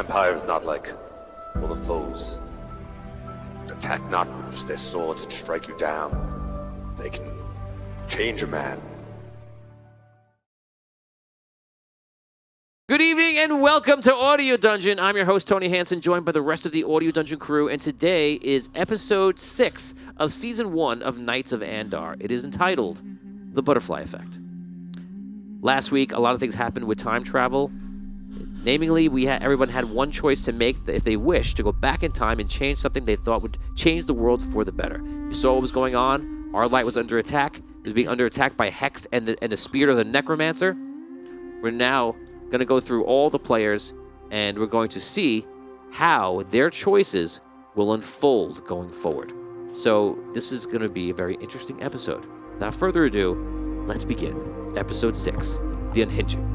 Vampires not like other foes. Attack not with just their swords and strike you down. They can change a man. Good evening and welcome to Audio Dungeon. I'm your host, Tony Hansen, joined by the rest of the Audio Dungeon crew, and today is episode 6 of season 1 of Knights of Andar. It is entitled The Butterfly Effect. Last week, a lot of things happened with time travel. Namely, everyone had one choice to make if they wished to go back in time and change something they thought would change the world for the better. You saw what was going on. Our light was under attack. It was being under attack by Hex and the spirit of the necromancer. We're now going to go through all the players, and we're going to see how their choices will unfold going forward. So this is going to be a very interesting episode. Without further ado, let's begin. Episode 6, The Unhinging.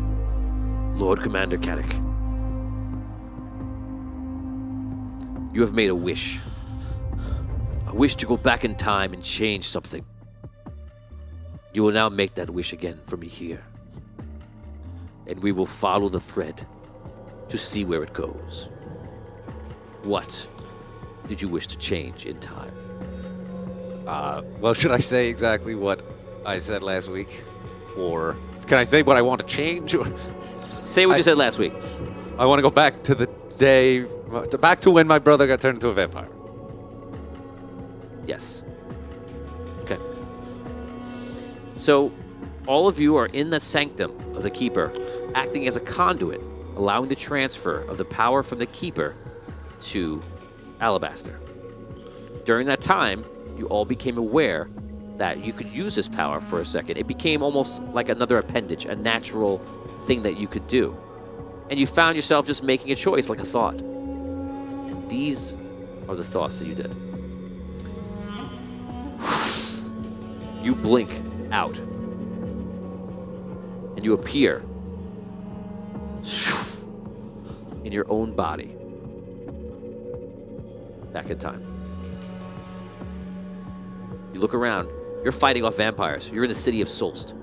Lord Commander Caddick, you have made a wish. A wish to go back in time and change something. You will now make that wish again for me here. And we will follow the thread to see where it goes. What did you wish to change in time? Well, should I say exactly what I said last week? Or can I say what I want to change? Say what you said last week. I want to go back to the day, back to when my brother got turned into a vampire. Yes. Okay. So, all of you are in the sanctum of the Keeper, acting as a conduit, allowing the transfer of the power from the Keeper to Alabaster. During that time, you all became aware that you could use this power for a second. It became almost like another appendage, a natural thing that you could do. And you found yourself just making a choice, like a thought. And these are the thoughts that you did. You blink out. And you appear in your own body. Back in time. You look around. You're fighting off vampires. You're in the city of Solst.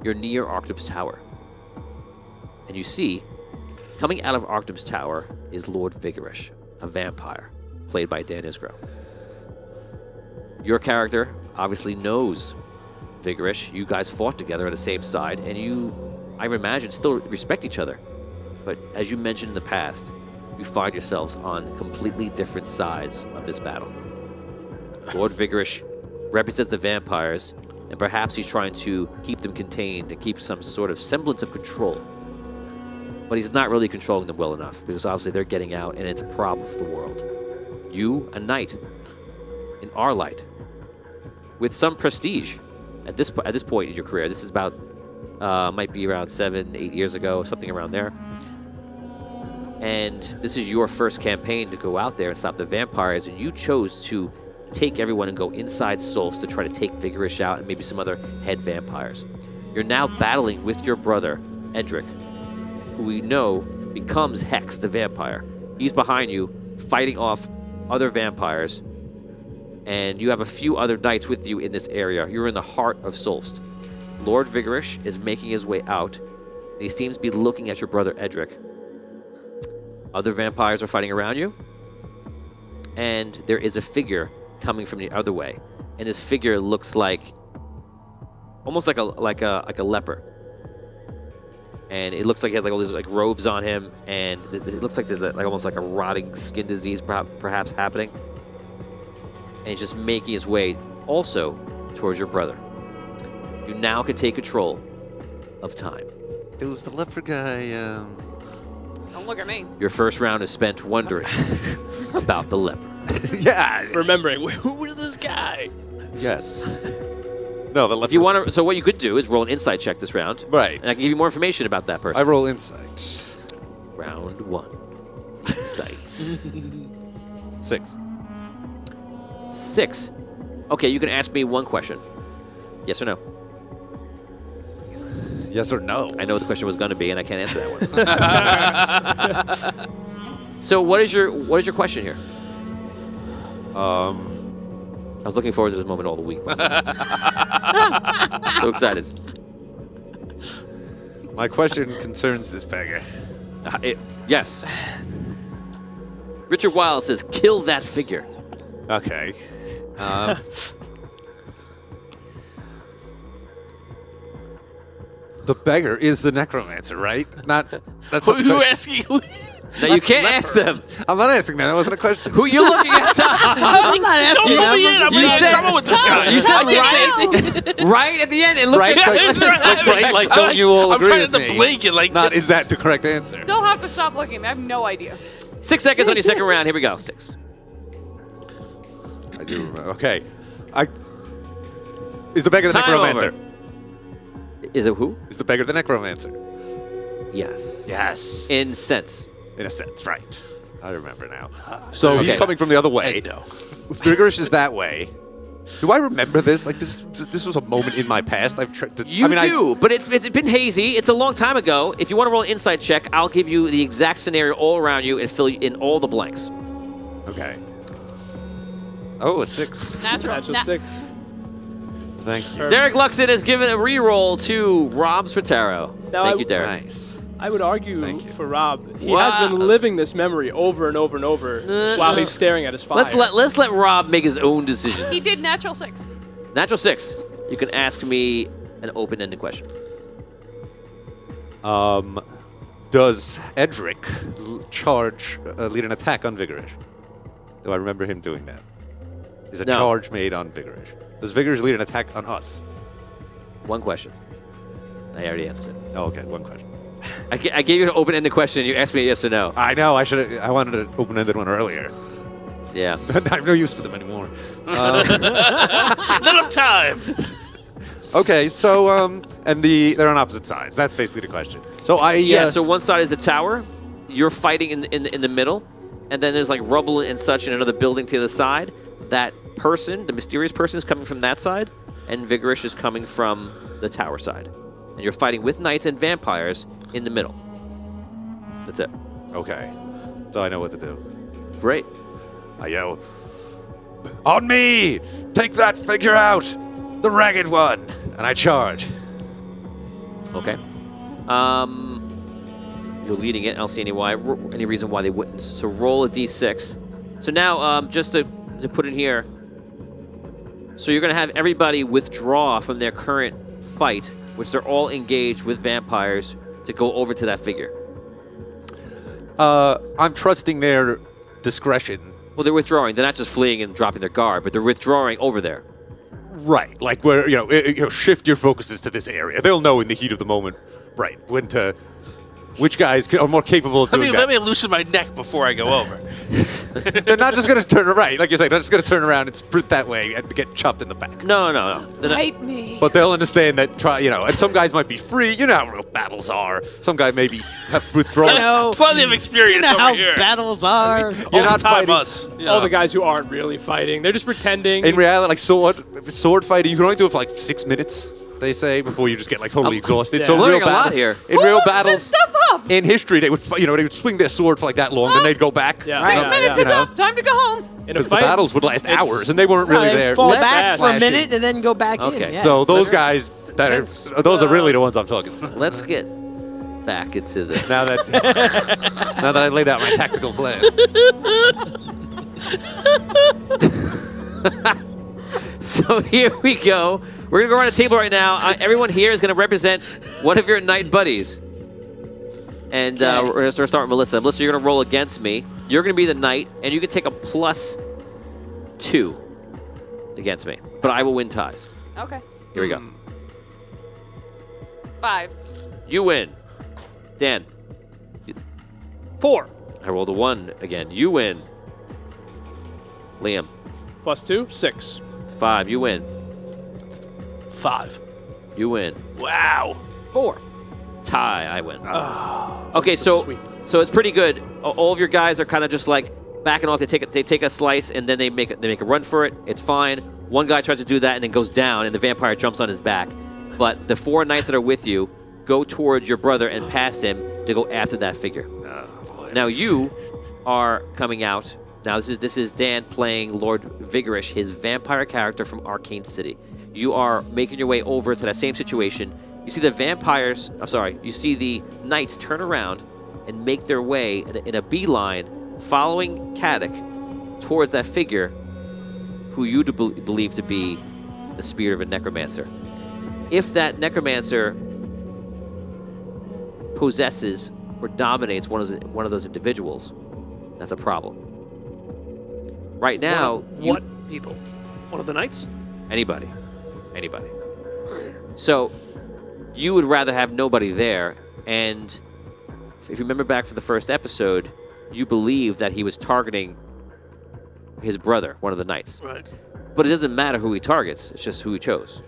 You're near Arctum's Tower. And you see, coming out of Arctum's Tower is Lord Vigorish, a vampire, played by Dan Isgro. Your character obviously knows Vigorish. You guys fought together on the same side, and you, I imagine, still respect each other. But as you mentioned in the past, you find yourselves on completely different sides of this battle. Lord Vigorish represents the vampires, and perhaps he's trying to keep them contained and keep some sort of semblance of control. But he's not really controlling them well enough, because obviously they're getting out, and it's a problem for the world. You, a knight, in our light, with some prestige, at this point in your career, this is about, might be around 7-8 years ago, something around there. And this is your first campaign to go out there and stop the vampires, and you chose to take everyone and go inside Solst to try to take Vigorish out and maybe some other head vampires. You're now battling with your brother, Edric, who we know becomes Hex, the vampire. He's behind you, fighting off other vampires, and you have a few other knights with you in this area. You're in the heart of Solst. Lord Vigorish is making his way out, and he seems to be looking at your brother, Edric. Other vampires are fighting around you, and there is a figure coming from the other way, and this figure looks like almost like a leper, and it looks like he has like all these like robes on him, and it looks like there's almost like a rotting skin disease perhaps happening, and he's just making his way also towards your brother. You now can take control of time. It was the leper guy. Don't look at me. Your first round is spent wondering about the leper. Yeah. Remembering, who is this guy? Yes. No, the leper. If you want to, so what you could do is roll an insight check this round. Right. And I can give you more information about that person. I roll insight. Round 1. Insights. 6. 6. Okay, you can ask me one question. Yes or no? Yes or no? I know what the question was going to be, and I can't answer that one. So what is your question here? I was looking forward to this moment all the week. So excited. My question concerns this beggar. Yes. Richard Wild says, kill that figure. Okay. The beggar is the necromancer, right? Not. That's not the Who question. asking? Who? No, you can't ask them. I'm not asking that. That wasn't a question. Who you looking at, Tom? I'm not asking Don't put me in. I'm You gonna get said- in trouble with this guy. You said I can't say- right at the end. It looked Right? Like, don't you all I'm agree trying with to me? blink and like. Not, is that the correct answer? Still have to stop looking. I have no idea. 6 seconds on your second round. Here we go. 6. I do remember. Okay. Is the beggar the Time necromancer? over. Is it who? Is the beggar the necromancer? Yes. Yes. In sense. In a sense, right. I remember now. So he's Okay. coming from the other way. I know. Vigorish is that way. Do I remember this? Like this was a moment in my past. I've tried to. You do, but it's been hazy. It's a long time ago. If you want to roll an insight check, I'll give you the exact scenario all around you and fill you in all the blanks. Okay. Oh, a 6. Natural. Natural 6. Thank you. Derek Luxon has given a reroll to Rob Spataro. Now Thank I- you, Derek. Nice. I would argue Thank you. for Rob, he Wow. has been living this memory over and over and over while he's staring at his fire. Let's let Rob make his own decisions. He did natural 6. Natural 6. You can ask me an open-ended question. Does Edric lead an attack on Vigorish? Do I remember him doing that? Is a No. charge made on Vigorish? Does Vigorish lead an attack on us? One question. I already answered it. Oh, okay, one question. I gave you an open-ended question. You asked me a yes or no. I know. I wanted an open-ended one earlier. Yeah. I have no use for them anymore. Not enough time. Okay, so and they're on opposite sides. That's basically the question. So Yeah, so one side is the tower. You're fighting in the middle. And then there's like rubble and such in another building to the other side. That person, the mysterious person, is coming from that side. And Vigorish is coming from the tower side. And you're fighting with knights and vampires in the middle. That's it. okay, so I know what to do. Great. I yell, "On me! Take that figure out! The ragged one!" And I charge. Okay. You're leading it. I don't see any reason why they wouldn't. So roll a d6. So now, just to put it here, so you're going to have everybody withdraw from their current fight, which they're all engaged with vampires, to go over to that figure. I'm trusting their discretion. Well, they're withdrawing. They're not just fleeing and dropping their guard, but they're withdrawing over there. Right, like where shift your focuses to this area. They'll know in the heat of the moment, right, which guys are more capable of doing Let that. me loosen my neck before I go over. They're not just going to turn right, like you say. They're just going to turn around and sprint that way and get chopped in the back. No. They're not- Fight me. But they'll understand that. And some guys might be free. You know how real battles are. Some guy maybe have withdrawn. You know, Plenty of experience you know over how here. battles are. You're All not the time, fighting. us. You All know. the guys who aren't really fighting, they're just pretending. In reality, like sword fighting, you can only do it for like 6 minutes. They say before you just get like totally exhausted. yeah. So Learning real a lot battle here. in Who real looks this battles stuff up? in history, they would they would swing their sword for like that long, then they'd go back. Yeah. 6 minutes is You know? up. Time to go home. in a Because the fight, battles would last it's- hours, and they weren't really they there. fall Let's back for a slashing. minute and then go back Okay. in. Yeah. So those Let's- guys that Tense. are those are really the ones I'm talking to. Let's get back into this. Now that I laid out my tactical plan. So here we go. We're going to go around a table right now. Everyone here is going to represent one of your knight buddies. And we're going to start with Melissa. Melissa, you're going to roll against me. You're going to be the knight, and you can take a +2 against me. But I will win ties. Okay. Here we go. 5. You win. Dan, 4 I rolled a 1 again. You win. Liam, +2, 6. 5. You win. 5. You win. Wow. 4. Tie. I win. Okay, it's a so sweep. it's pretty good. All of your guys are kind of just like backing off. They take a slice and then they make a run for it. It's fine. One guy tries to do that and then goes down, and the vampire jumps on his back. But the 4 knights that are with you go towards your brother and past him to go after that figure. Now you are coming out. Now this is Dan playing Lord Vigorish, his vampire character from Arcane City. You are making your way over to that same situation. You see the vampires. You see the knights turn around and make their way in a beeline, following Caddick towards that figure who you believe to be the spirit of a necromancer. If that necromancer possesses or dominates one of those individuals, that's a problem. Right now, What people? One of the knights? anybody. So you would rather have nobody there, and if you remember back from the first episode, you believe that he was targeting his brother, one of the knights. Right. But it doesn't matter who he targets, it's just who he chose.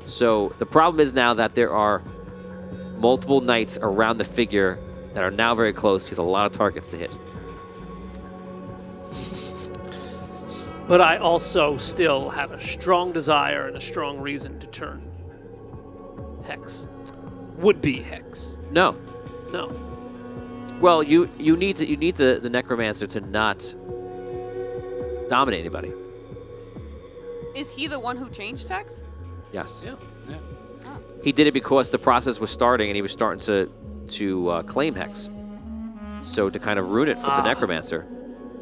So the problem is now that there are multiple knights around the figure that are now very close. He has a lot of targets to hit. But I also still have a strong desire and a strong reason to turn Hex. Would-be Hex. No. No. Well, you need the necromancer to not dominate anybody. Is he the one who changed text? Yes. Yeah. He did it because the process was starting and he was starting to claim Hex. So to kind of ruin it for the necromancer,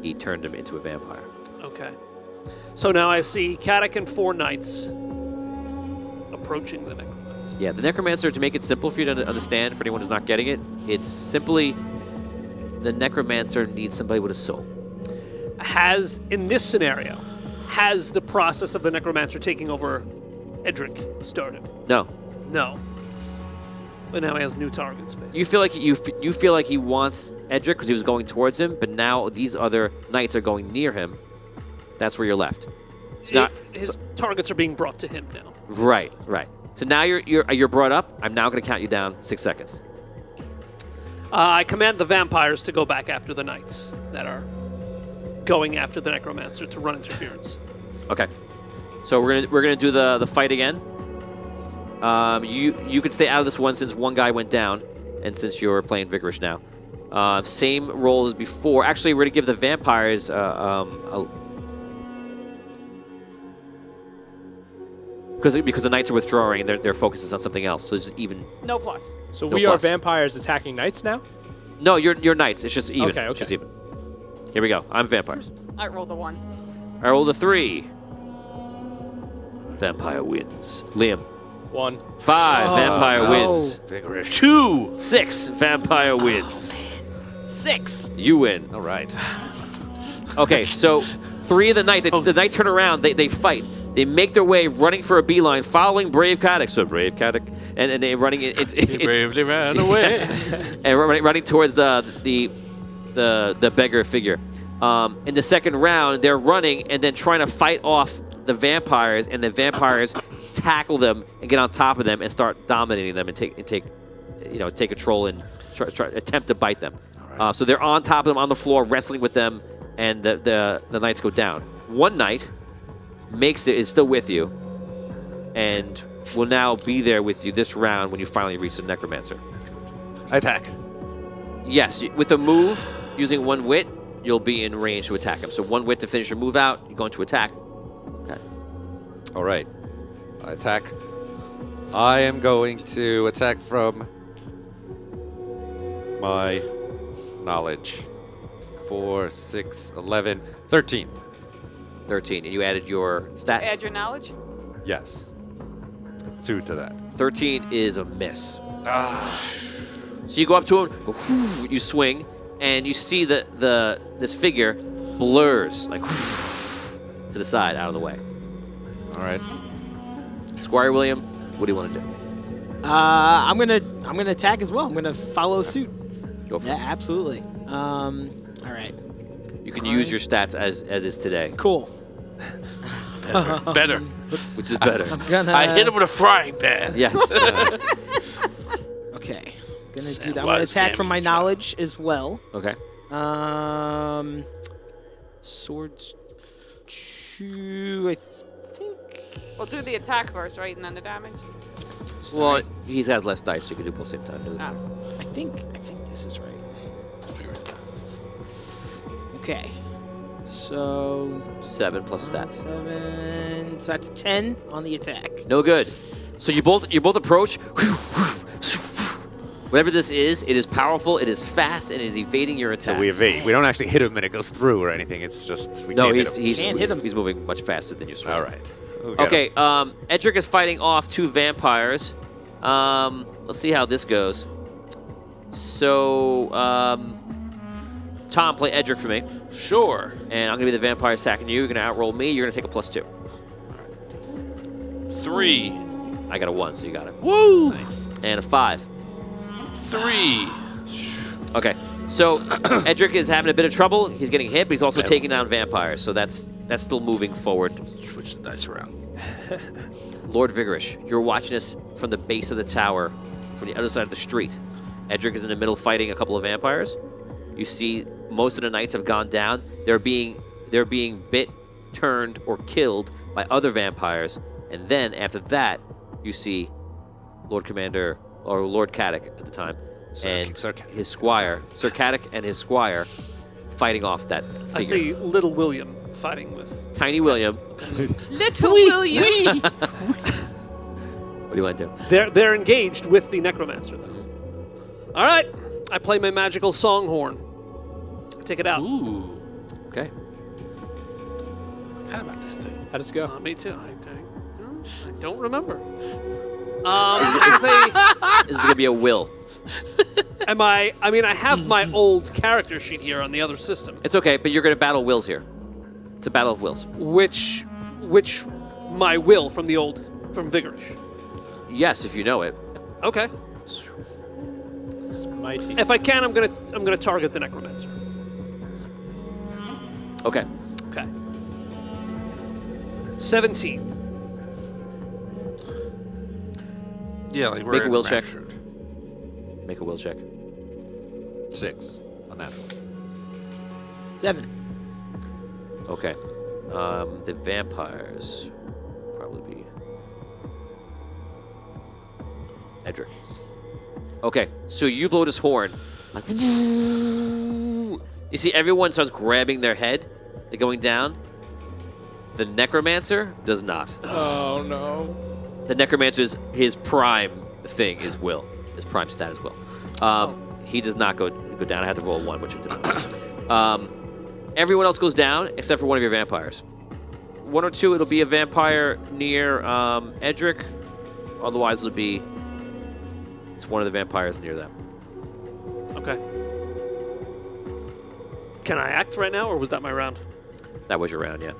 he turned him into a vampire. Okay. So now I see Caddick and 4 knights approaching the necromancer. Yeah, the necromancer, to make it simple for you to understand, for anyone who's not getting it, it's simply the necromancer needs somebody with a soul. In this scenario, has the process of the necromancer taking over Edric started? No. No. But now he has new targets, basically. You feel like you feel like he wants Edric because he was going towards him, but now these other knights are going near him. That's where you're left. His targets are being brought to him now. Right. So now you're brought up. I'm now going to count you down 6 seconds. I command the vampires to go back after the knights that are going after the necromancer to run interference. Okay. So we're gonna do the fight again. You could stay out of this one since one guy went down, and since you're playing vigorous now. Same role as before. Actually, we're gonna give the vampires because the knights are withdrawing and their focus is on something else. So it's even. No plus. So No we plus. are vampires attacking knights now? No, you're knights. It's just even. Okay. It's just even. Here we go. I'm vampires. I rolled a 1. I rolled a 3. Vampire wins. Liam. 1. 5. Vampire no. wins. Vigorous. 2. 6. Vampire wins. 6. You win. All right. Okay, so 3 of the knights. The knights turn around. They fight. They make their way, running for a beeline, following Brave Caddick. So Brave Caddick, and they're running. It's Bravely ran away. and running towards the beggar figure. In the second round, they're running and then trying to fight off the vampires, and the vampires tackle them and get on top of them and start dominating them and take control and try attempt to bite them. So they're on top of them on the floor, wrestling with them, and the knights go down. One knight is still with you, and will now be there with you this round when you finally reach the necromancer. I attack. Yes, with a move using 1 wit, you'll be in range to attack him. So 1 wit to finish your move out. You're going to attack. Okay. All right. I attack. I am going to attack from my knowledge. 4, 6, 11, 13. 13, and you added your stat. Add your knowledge. Yes. 2 to that. 13 is a miss. So you go up to him, go, whoo, you swing, and you see this figure blurs like to the side, out of the way. All right. Squire William, what do you want to do? I'm gonna attack as well. I'm gonna follow suit. Go for Yeah, it. absolutely. All right. You can use your stats as is today, Cool. Better. which is better. I'm gonna. I hit him with a frying pan. Yes. Okay. Gonna Sam do that. I'm gonna was attack from my damage. knowledge as well. Okay. Swords. 2. I think. We'll do the attack first, right, and then the damage. Well, he has less dice, so you can do both same time. Ah. I think this is right. Okay. So 7 plus stats. 7. So that's 10 on the attack. No good. So you both approach, Whatever this is, it is powerful, it is fast, and it is evading your attacks. So we evade. We don't actually hit him and it goes through or anything. It's just we No, can't hit him. Can't hit him. he's moving much faster than you swing. All right. We'll get Okay, him. Edric is fighting off 2 vampires. Let's see how this goes. So, Tom, play Edric for me. Sure. And I'm going to be the vampire attacking you. You're going to outroll me. You're going to take a +2. 3. I got a 1, so you got it. Woo! Nice. And a 5. 3. Okay, so Edric is having a bit of trouble. He's getting hit, but he's also Okay. taking down vampires, so that's still moving forward. Switch the dice around. Lord Vigorish, you're watching this from the base of the tower, from the other side of the street. Edric is in the middle fighting a couple of vampires. You see most of the knights have gone down. They're being bit, turned, or killed by other vampires. And then after that, you see Lord Commander, or Lord Caddick at the time, and Sir Caddick. his squire, Sir Caddick and his squire, fighting off that figure. I see little William fighting with. Tiny William. Little William. What do you want to do? They're engaged with the necromancer, though. All right, I play my magical songhorn. Take it out. Ooh. Okay. How about this thing? How does it go? Me too. I don't remember. It's a- This is going to be a will. am I mean, I have my old character sheet here on the other system. It's okay, but you're going to battle wills here. It's a battle of wills. Which my will from Vigorish. Yes, if you know it. Okay. It's mighty. If I can, I'm gonna target the necromancer. Okay. Okay. 17. Yeah, like we're Make a will check. enraptured. Make a will check. 6. Unnatural. 7. Okay. The vampires probably be Edric. Okay, so you blow this horn. Like, you see everyone starts grabbing their head. They're going down. The necromancer does not. Oh no. The necromancer's his prime thing is will. His prime stat is will. He does not go down. I have to roll a 1, which it did not. Everyone else goes down except for one of your vampires. 1 or 2, it'll be a vampire near Edric. Otherwise, it's one of the vampires near them. Okay. Can I act right now, or was that my round? That was your round, yeah.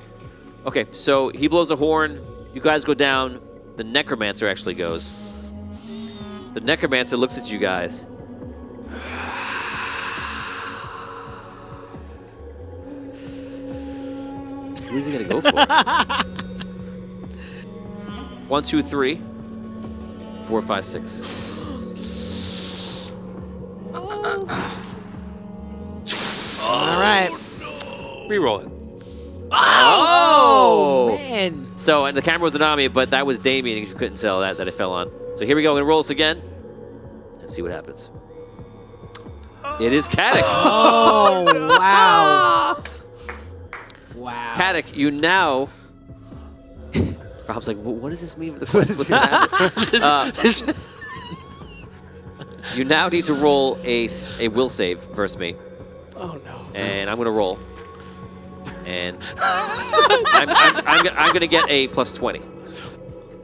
Okay, so he blows a horn. You guys go down. The necromancer actually goes. The necromancer looks at you guys. Who's he gonna go for? 1, 2, 3, 4, 5, 6. All right. Reroll it. Oh! Man. So, and the camera wasn't on me, but that was Damien, if you couldn't tell that it fell on. So here we go. I'm gonna roll this again and see what happens. It is Caddick. Oh wow. Wow. Caddick, you now. Rob's like, what does this mean for the quest? What's gonna happen? You now need to roll a will save versus me, Oh no. and I'm gonna roll, and I'm gonna get a +20.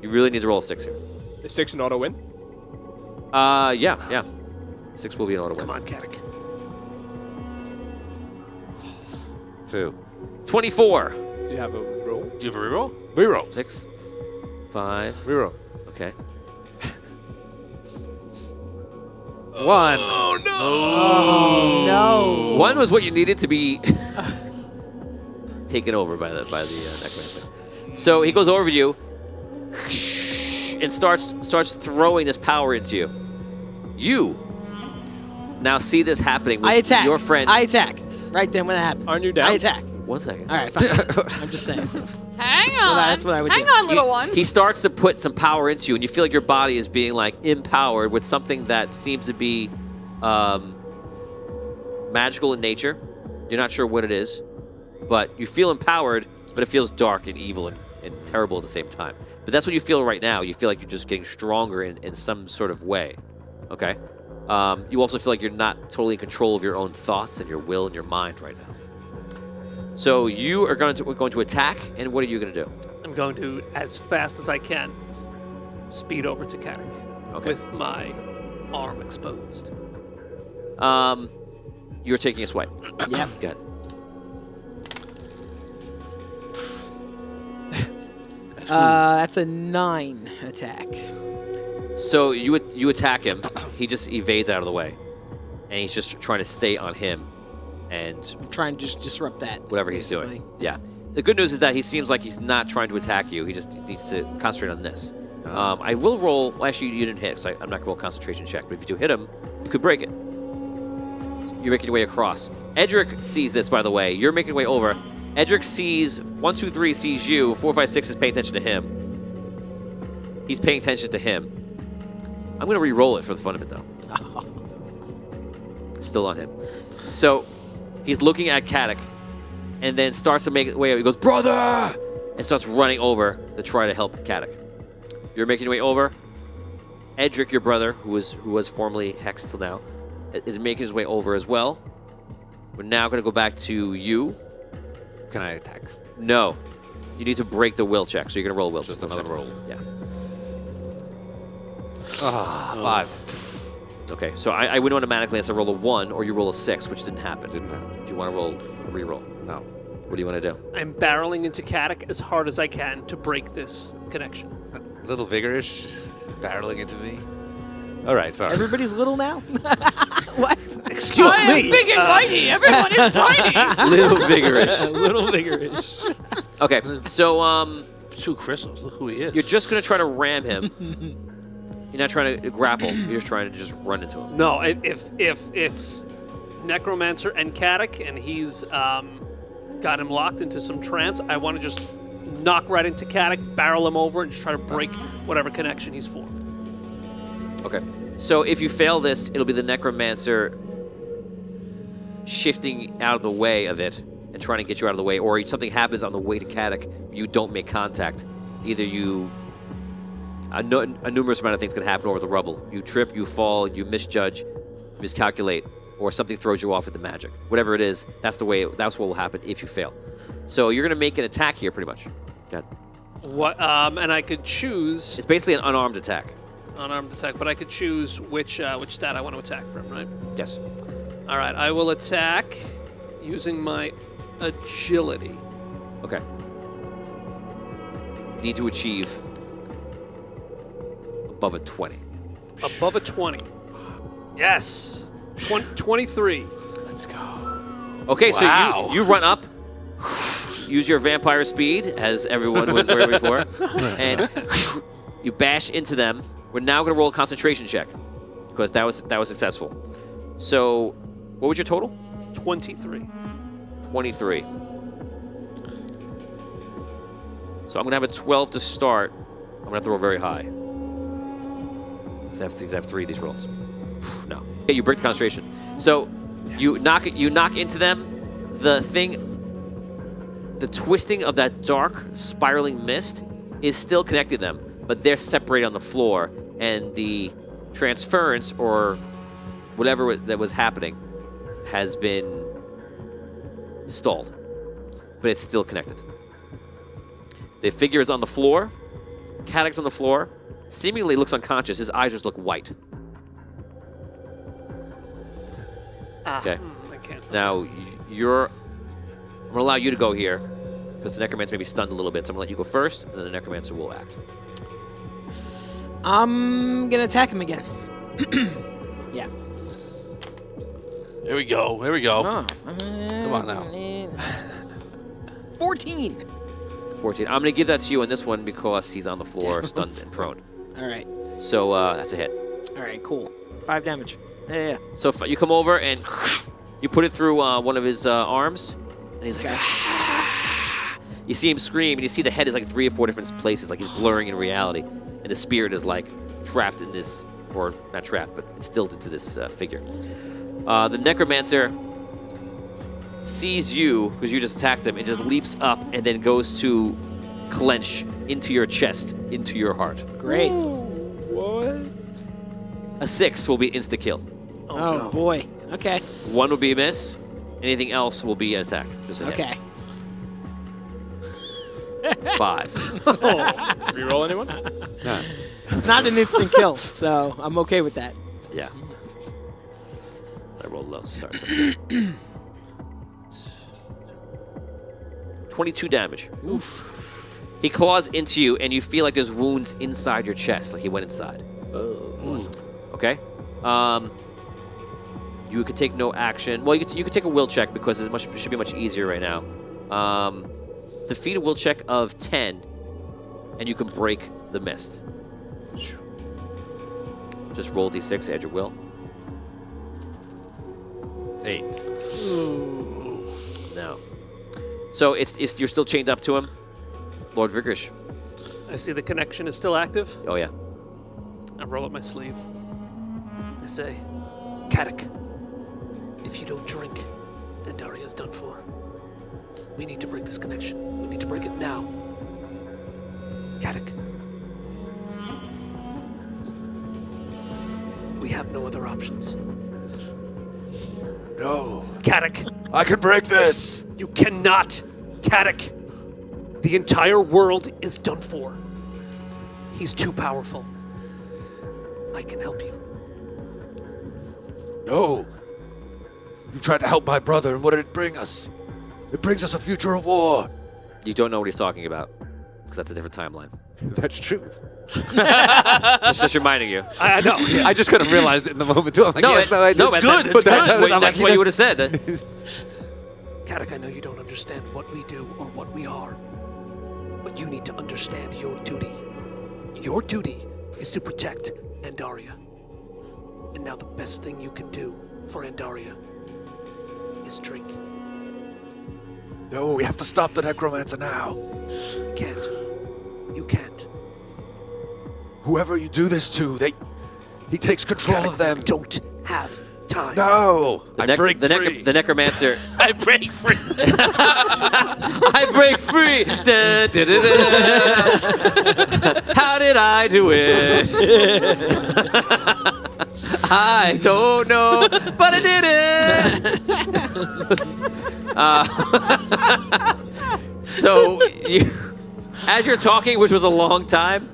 You really need to roll a 6 here. Is 6 an auto win? Yeah. 6 will be an auto win. Come on, Caddick. 2. 24. Do you have a roll? Do you have a reroll? Reroll. 6, 5. Reroll. Okay. 1. Oh no. 1 was what you needed to be taken over by the necromancer. So he goes over to you and starts throwing this power into you. You now see this happening with I attack. your friend. I attack. Right then when that happens. Aren't you down? I attack. 1 second. All right, fine. I'm just saying. Hang on. that's what I would Hang do. on, little one. He starts to put some power into you, and you feel like your body is being like empowered with something that seems to be magical in nature. You're not sure what it is, but you feel empowered, but it feels dark and evil and terrible at the same time. But that's what you feel right now. You feel like you're just getting stronger in some sort of way. Okay? You also feel like you're not totally in control of your own thoughts and your will and your mind right now. So you are going to attack, and what are you going to do? I'm going to, as fast as I can, speed over to Katic with my arm exposed. You're taking a swipe. Yep. Go ahead. That's a 9 attack. So you attack him. He just evades out of the way, and he's just trying to stay on him, and I'm trying to just disrupt that. whatever he's basically. doing. Yeah. The good news is that he seems like he's not trying to attack you. He just needs to concentrate on this. I will roll. Well, actually, you didn't hit, so I'm not going to roll a concentration check. But if you do hit him, you could break it. You're making your way across. Edric sees this, by the way. You're making your way over. Edric sees 1, 2, 3 sees you. 4, 5, 6 is paying attention to him. He's paying attention to him. I'm going to re-roll it for the fun of it, though. Still on him. So he's looking at Katic, and then starts to make his way over. He goes, "Brother!" and starts running over to try to help Katic. You're making your way over. Edric, your brother, who was formerly hexed till now, is making his way over as well. We're now going to go back to you. Can I attack? No. You need to break the will check, so you're going to roll a will. Just another roll. Yeah. 5. Okay, so I win automatically unless I roll a 1 or you roll a 6, which didn't happen. Didn't happen. Do you want to roll a re-roll? No. What do you want to do? I'm barreling into Katic as hard as I can to break this connection. A little vigorish, barreling into me. All right, sorry. Everybody's little now? What? Excuse I am me. big and mighty. Everyone is tiny. Little vigorish. A little vigorish. Okay, so 2 crystals. Look who he is. you're just going to try to ram him. You're not trying to grapple. You're just trying to just run into him. No, if it's necromancer and Katic, and he's got him locked into some trance, I want to just knock right into Katic, barrel him over, and just try to break whatever connection he's formed. Okay. So if you fail this, it'll be the necromancer shifting out of the way of it and trying to get you out of the way, or something happens on the way to Katic, you don't make contact. Either you... A numerous amount of things can happen over the rubble. You trip, you fall, you misjudge, miscalculate, or something throws you off with the magic. Whatever it is, that's what will happen if you fail. So you're going to make an attack here, pretty much. Go ahead. What? And I could choose It's basically an unarmed attack. unarmed attack, but I could choose which stat I want to attack from, right? Yes. All right, I will attack using my agility. Okay. Need to achieve above a 20. Above a 20. Yes. 23. Let's go. Okay, Wow. so you run up, use your vampire speed, as everyone was wearing before, and you bash into them. We're now going to roll a concentration check because that was successful. So, what was your total? 23. 23. So I'm going to have a 12 to start. I'm going to have to roll very high. So I have 3 of these rolls. No. Okay, you break the concentration. So you knock into them. The twisting of that dark spiraling mist is still connecting them, but they're separated on the floor, and the transference or whatever that was happening has been stalled, but it's still connected. The figure is on the floor. Katic's on the floor. Seemingly looks unconscious. His eyes just look white. Okay. I can't. Now, I'm going to allow you to go here because the necromancer may be stunned a little bit. So I'm going to let you go first, and then the necromancer will act. I'm going to attack him again. Yeah. Here we go. Here we go. Oh. Come on now. 14. 14. I'm going to give that to you on this one because he's on the floor, stunned and prone. All right. So that's a hit. All right, cool. 5 damage. Yeah. So you come over and you put it through one of his arms, and he's like, you see him scream, and you see the head is like 3 or 4 different places, like he's blurring in reality, and the spirit is like trapped in this, or not trapped, but instilled into this figure. The necromancer sees you, because you just attacked him, and just leaps up and then goes to clench into your chest, into your heart. Great. What? A 6 will be insta-kill. Oh, boy. Okay. 1 will be a miss. Anything else will be an attack. Just a hit. Okay. 5. Reroll anyone? It's not an instant kill, so I'm okay with that. Yeah. I rolled low stars. That's good. 22 damage. Oof. He claws into you, and you feel like there's wounds inside your chest, like he went inside. Awesome. Okay. You could take no action. Well, you could take a will check because it should be much easier right now. Defeat a will check of 10, and you can break the mist. Just roll d6, add your will. 8. No. So it's you're still chained up to him, Lord Vigorish. I see the connection is still active. Oh yeah. I roll up my sleeve. I say, Kadak, if you don't drink, Andaria's done for. We need to break this connection. We need to break it now. Kadak. We have no other options. No. Kadak, I can break this. you cannot. Kadak. The entire world is done for. He's too powerful. I can help you. No. You tried to help my brother, and what did it bring us? It brings us a future of war. You don't know what he's talking about because that's a different timeline. That's true. Just reminding you. I know. Yeah. I just couldn't realize it in the moment too. I'm like, yes, that's good. But That's what you would have said. Kadak, I know you don't understand what we do or what we are. But you need to understand your duty. Your duty is to protect Andaria. And now the best thing you can do for Andaria is drink. No, we have to stop the necromancer now. You can't. You can't. Whoever you do this to, he takes control Kadak, of them. we don't have time. No. I break free. The necromancer. I break free. I break free. Da, da, da, da. How did I do it? I don't know, but I did it. So, as you're talking, which was a long time,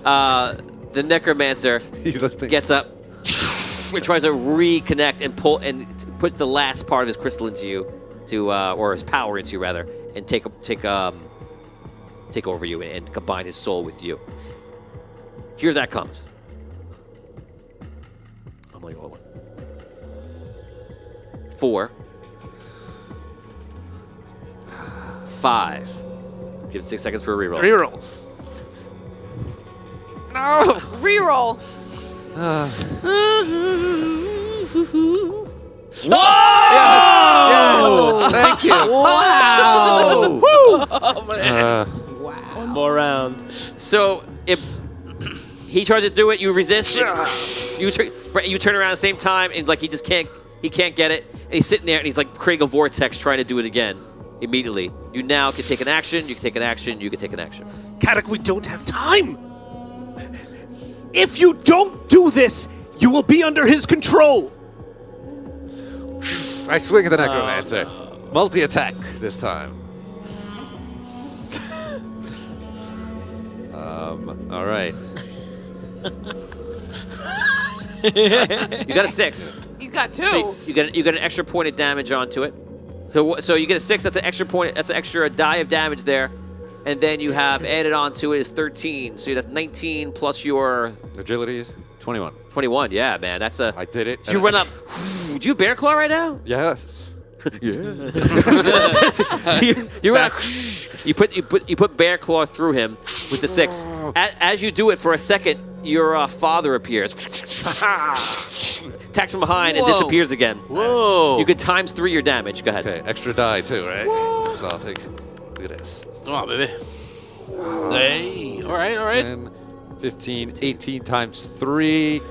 the necromancer He's listening. gets up and tries to reconnect and pull and puts the last part of his crystal into you, or his power into you rather, and take over you and combine his soul with you. Here that comes. I'm like, hold on. 4, 5. Give it 6 seconds for a reroll. Reroll. No. Reroll. Yes. Thank you. Wow. Oh, man. One more round. So if he tries to do it, you resist. You turn around at the same time, and like he can't get it. And he's sitting there, and he's like creating a vortex, trying to do it again. Immediately, you now can take an action. You can take an action. You can take an action. Kadak, we don't have time. If you don't do this, you will be under his control. I swing at the necromancer. Multi-attack this time. All right. You got a 6. He's got 2. So you get an extra point of damage onto it. So you get a 6. That's an extra point. That's an extra die of damage there, and then you have added onto it is 13. So that's 19 plus your Agility is 21. 21. Yeah, man, that's a. I did it. You run up. Do you bear claw right now? Yes. you run up. You put bear claw through him with the 6. As you do it for a second, your father appears. Attacks from behind and disappears again. Whoa. You could ×3 your damage. Go ahead. Okay, extra die too, right? So I'll take. Look at this. Come on, baby. Hey. All right, all right. 10, 15, 18 times 3,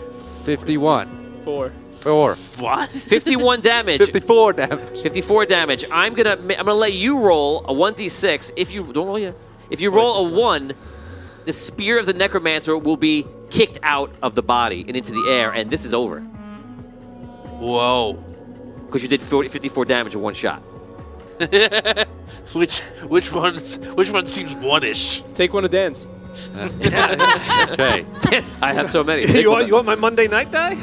51. 4. 4. What? 51 damage. 54 damage. 54 damage. I'm gonna let you roll a 1d6. If you don't roll yet. If you roll a 1, the spear of the necromancer will be kicked out of the body and into the air, and this is over. Whoa. Because you did 54 damage in one shot. Which one seems one-ish? Take one to dance. Okay. I have so many. You want my Monday night die?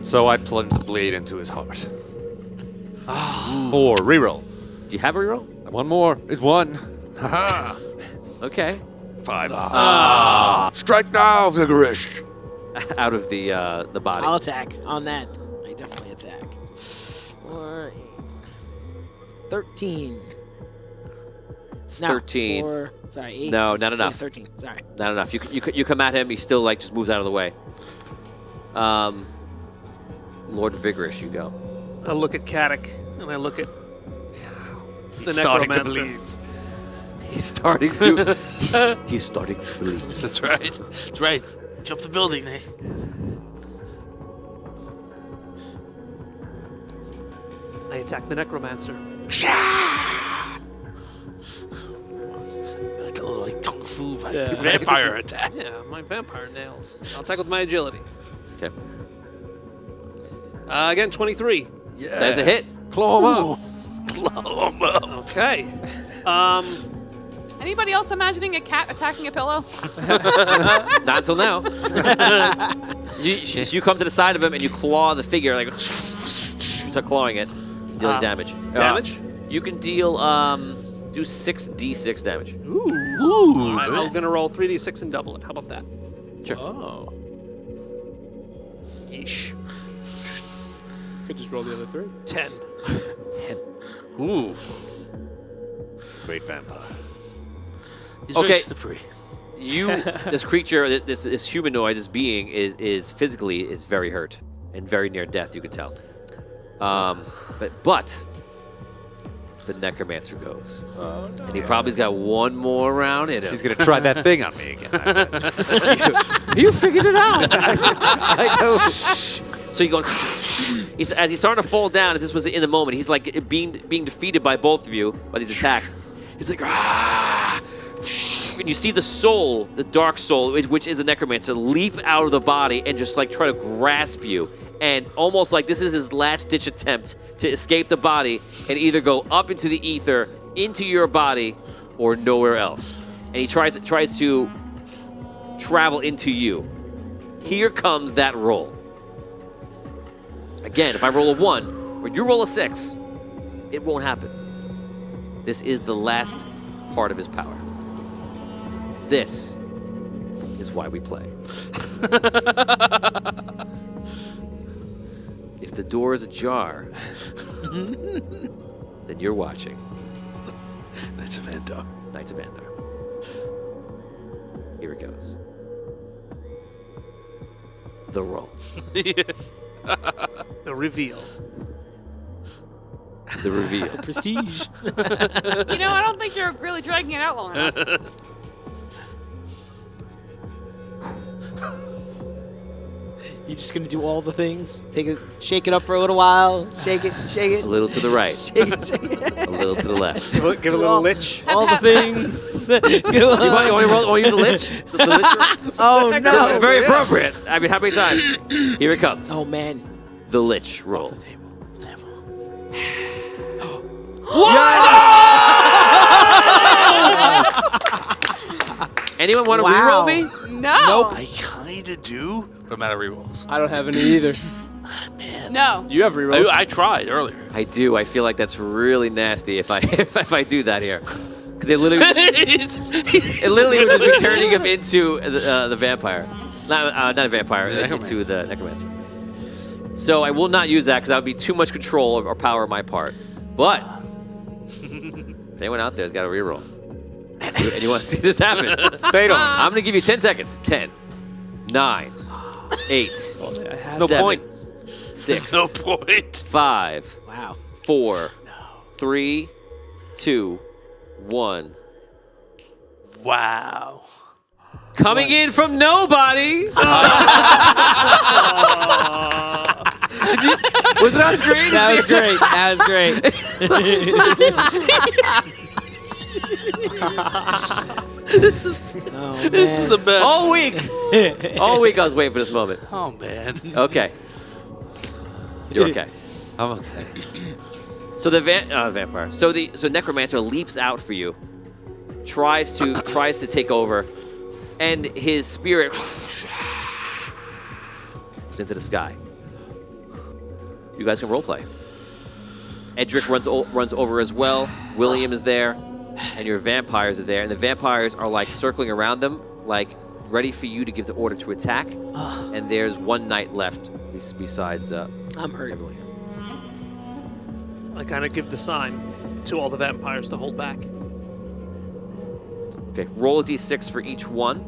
So I plunge the blade into his heart. 4. Reroll. Do you have a reroll? One more. It's 1. Haha. Okay. 5. Strike now, Vigorish! Out of the body. I'll attack on that. I definitely attack. 4, 8, 13. No, 13. 4, sorry, 8. No, not Yeah, enough. 13. Sorry. Not enough. You come at him. He still like just moves out of the way. Lord Vigorish, you go. I look at Katic, and I look at the Starting to necromancer. believe. He's starting to. he's starting to believe. That's right. That's right. Jump the building, eh? I attack the necromancer. Like a little kung fu Yeah. vampire attack. Yeah, my vampire nails. I'll attack with my agility. Okay. Again, 23. That's a hit. Claw him up. Okay. Anybody else imagining a cat attacking a pillow? Not until now. You come to the side of him and you claw the figure, like, you start clawing it, dealing damage. Damage? You can deal, do 6d6 damage. Ooh. All right, I'm going to roll 3d6 and double it. How about that? Sure. Oh. Yeesh. Could just roll the other 3. 10. Ooh. Great vampire. He's Okay. very slippery. This creature, this humanoid, this being is physically very hurt and very near death. You can tell. But the necromancer goes, and he probably's got one more round in him. He's going to try that thing on me again. I bet. You figured it out. I know. So you're going. As he's starting to fall down, if this was in the moment, he's like being defeated by both of you by these attacks. He's like, ah! And you see the soul, the dark soul, which is a necromancer, leap out of the body and just like try to grasp you. And almost like this is his last-ditch attempt to escape the body and either go up into the ether, into your body, or nowhere else. And he tries to travel into you. Here comes that roll. Again, if I roll a 1, or you roll a 6, it won't happen. This is the last part of his power. This is why we play. If the door is ajar, then you're watching Knights of Andar. Knights of Andar. Here it goes. The roll. The reveal. The reveal. Prestige. You know, I don't think you're really dragging it out long enough. You're just gonna do all the things. Shake it up for a little while. Shake it. A little to the right, Shake it. a little to the left. Give a little lich. All the things. You want to use the lich? The lich? Oh no! It's very appropriate. I mean, how many times? Here it comes. Oh man. The lich roll. Anyone want to Wow. reroll me? No. I kinda do, but I'm out of rerolls. I don't have any either. No. You have rerolls. I tried earlier. I do. I feel like that's really nasty if I if I do that here, because it literally would just be turning him into the vampire, not a vampire, into the necromancer. So I will not use that because that would be too much control or power on my part. But if anyone out there's got a reroll, and you want to see this happen, Fatal, I'm gonna give you 10 seconds. 10, 9, 8, I had No 7, point. 6, No point. 5, Wow. 4, 3, 2, 1. Wow. Coming in from nobody. Was it on screen? That was great. That was great. Oh, man. This is the best. All week I was waiting for this moment. Oh man. Okay. You're okay. I'm okay. So the vampire. So necromancer leaps out for you, tries to take over, and his spirit goes into the sky. You guys can roleplay. Edric runs over as well. William is there, and your vampires are there, and the vampires are like circling around them, like ready for you to give the order to attack. And there's one knight left besides I'm hurt. everyone here. I kind of give the sign to all the vampires to hold back. Okay, roll a d6 for each one.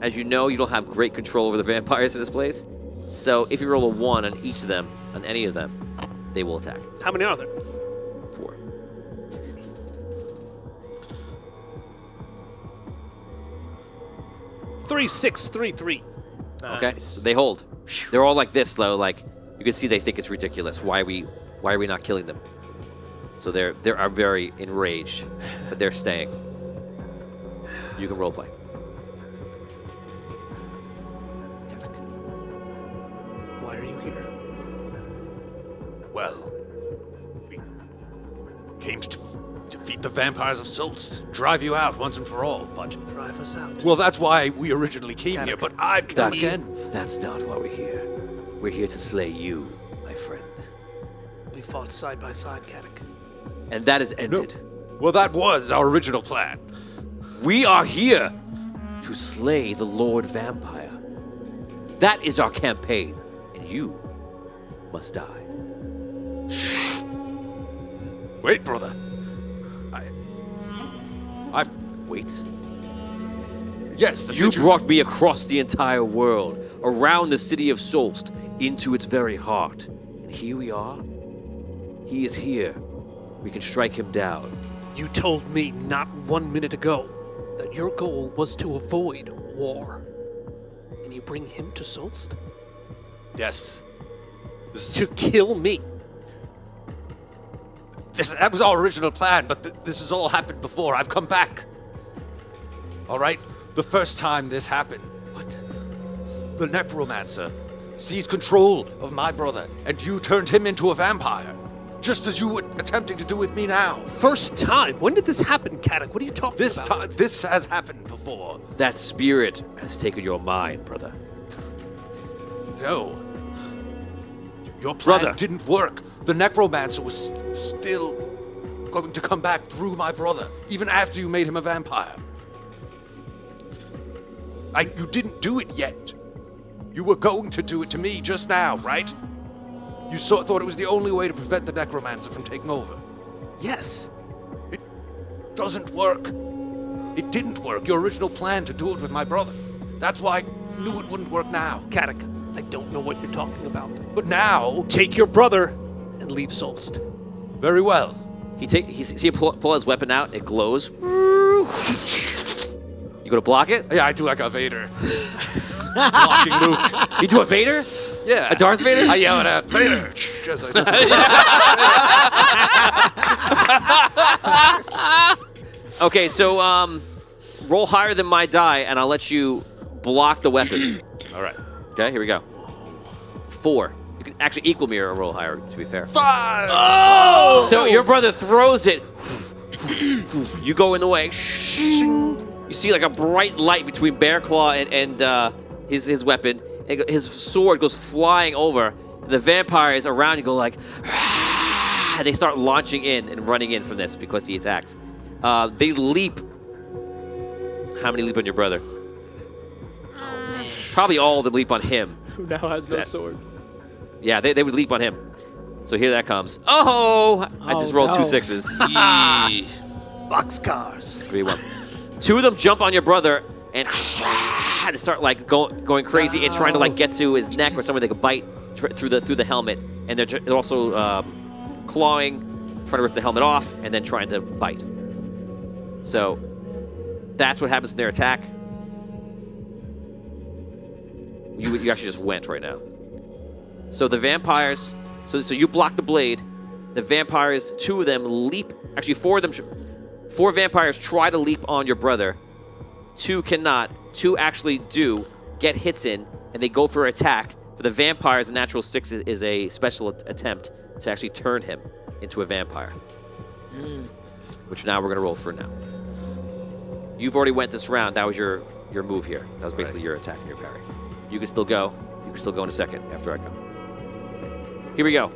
As you know, you don't have great control over the vampires in this place. So if you roll a 1 on each of them, on any of them, they will attack. How many are there? 4. Three, 6, 3, 3. Okay, so they hold. They're all like this, though. Like you can see, they think it's ridiculous. Why are we not killing them? So they are very enraged, but they're staying. You can roleplay. Why are you here? Well, we came to defeat the vampires of Solst, drive you out once and for all, but... Drive us out. Well, that's why we originally came here, but I've come again. That's not why we're here. We're here to slay you, my friend. We fought side by side, Kadok. And that is ended. Well, that was our original plan. We are here to slay the Lord Vampire. That is our campaign, and you must die. Wait, brother. Wait. Yes, You brought me across the entire world, around the city of Solst, into its very heart. And here we are. He is here. We can strike him down. You told me not 1 minute ago that your goal was to avoid war. And you bring him to Solst? Yes. To kill me. That was our original plan, but this has all happened before. I've come back. All right? The first time this happened. What? The necromancer seized control of my brother, and you turned him into a vampire. Just as you were attempting to do with me now. First time? When did this happen, Kadok? What are you talking This about? time, this has happened before. That spirit has taken your mind, brother. No. Your plan Brother. didn't work. The necromancer was still going to come back through my brother, even after you made him a vampire. You didn't do it yet. You were going to do it to me just now, right? You thought it was the only way to prevent the necromancer from taking over. Yes. It doesn't work. It didn't work. Your original plan to do it with my brother. That's why I knew it wouldn't work now. Kadok, I don't know what you're talking about. But now, Take your brother and leave Solst. very well. See him pull his weapon out. It glows. You gonna block it? Yeah, I do like a Vader. Blocking Luke. You do a Vader? Yeah. A Darth Vader? I yell at Vader. As I do. Okay, so roll higher than my die, and I'll let you block the weapon. All right. Okay, here we go. 4. You can actually equal me or roll higher, to be fair. 5. Oh! So your brother throws it. You go in the way. You see like a bright light between Bear Claw and his weapon. His sword goes flying over. The vampires around you go like, and they start launching in and running in from this because he attacks. They leap. How many leap on your brother? Probably all of them leap on him. Who now has no sword? Yeah, they would leap on him. So here that comes. Oh! I just rolled 2 no. 6s. Yee. Boxcars. 3-1. 2 of them jump on your brother and start like going crazy and trying to like get to his neck or somewhere they could bite through the helmet. And they're also clawing, trying to rip the helmet off, and then trying to bite. So that's what happens in their attack. You actually just went right now. So the vampires, so you block the blade. The vampires, 2 of them leap. Actually, 4 of them 4 vampires try to leap on your brother. 2 cannot. 2 actually do get hits in, and they go for attack. For the vampires, a natural 6 is a special attempt to actually turn him into a vampire. Which now we're going to roll for now. You've already went this round. That was your move here. That was basically your attack and your parry. You can still go. You can still go in a second after I go. Here we go.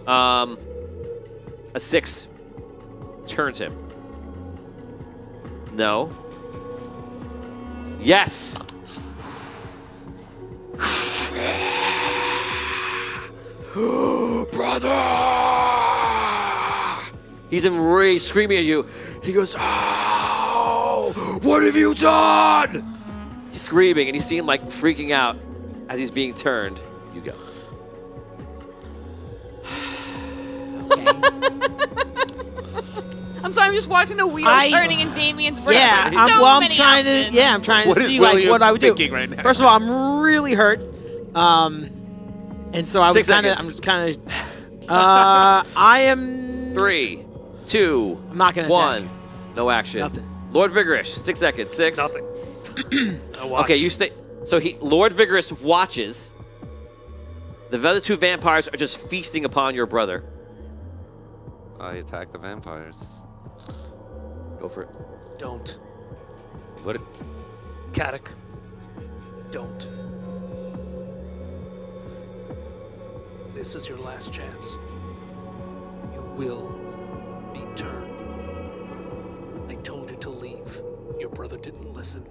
A 6 turns him. No. Yes. Brother! He's enraged, screaming at you. He goes, "Ow! What have you done?" He's screaming, and you see him like freaking out as he's being turned. You go. I'm sorry, I'm just watching the wheels turning in Damien's brain. Yeah, There's I'm many trying options. to. Yeah, I'm trying What to is see like William what I would do. thinking right now? First of all, I'm really hurt, and so I was 6 kind of. seconds. I'm kind of. I am. 3, 2, I'm not gonna 1. attack. No action. Nothing. Lord Vigorous, 6 seconds. 6. Nothing. I watch. Okay, you stay. So Lord Vigorous watches. The other 2 vampires are just feasting upon your brother. I attack the vampires. Go for it. Don't. What? Katic. Don't. This is your last chance. You will be turned. I told you to leave. Your brother didn't listen.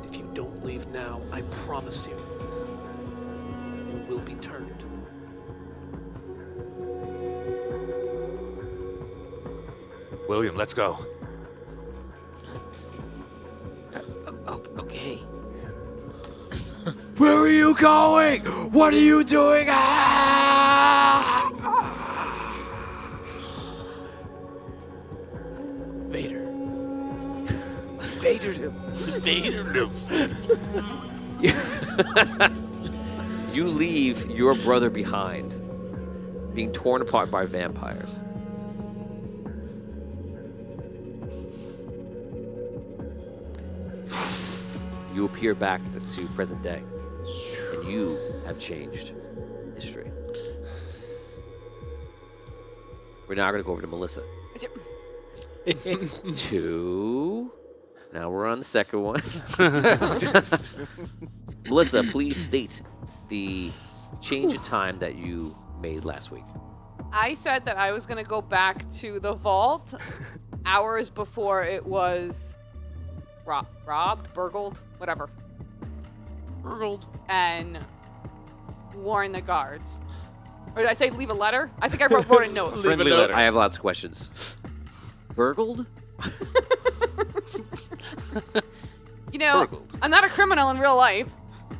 If you don't leave now, I promise you, you will be turned. William, let's go. Okay. Where are you going? What are you doing? Vader. Vadered him. You leave your brother behind, being torn apart by vampires. You appear back to present day, and you have changed history. We're now going to go over to Melissa. 2. Now we're on the second one. Melissa, please state the change in time that you made last week. I said that I was going to go back to the vault hours before it was robbed, burgled, whatever. Burgled. And warn the guards. Or did I say leave a letter? I think I wrote a note. Friendly letter. I have lots of questions. Burgled? You know, Burgled. I'm not a criminal in real life.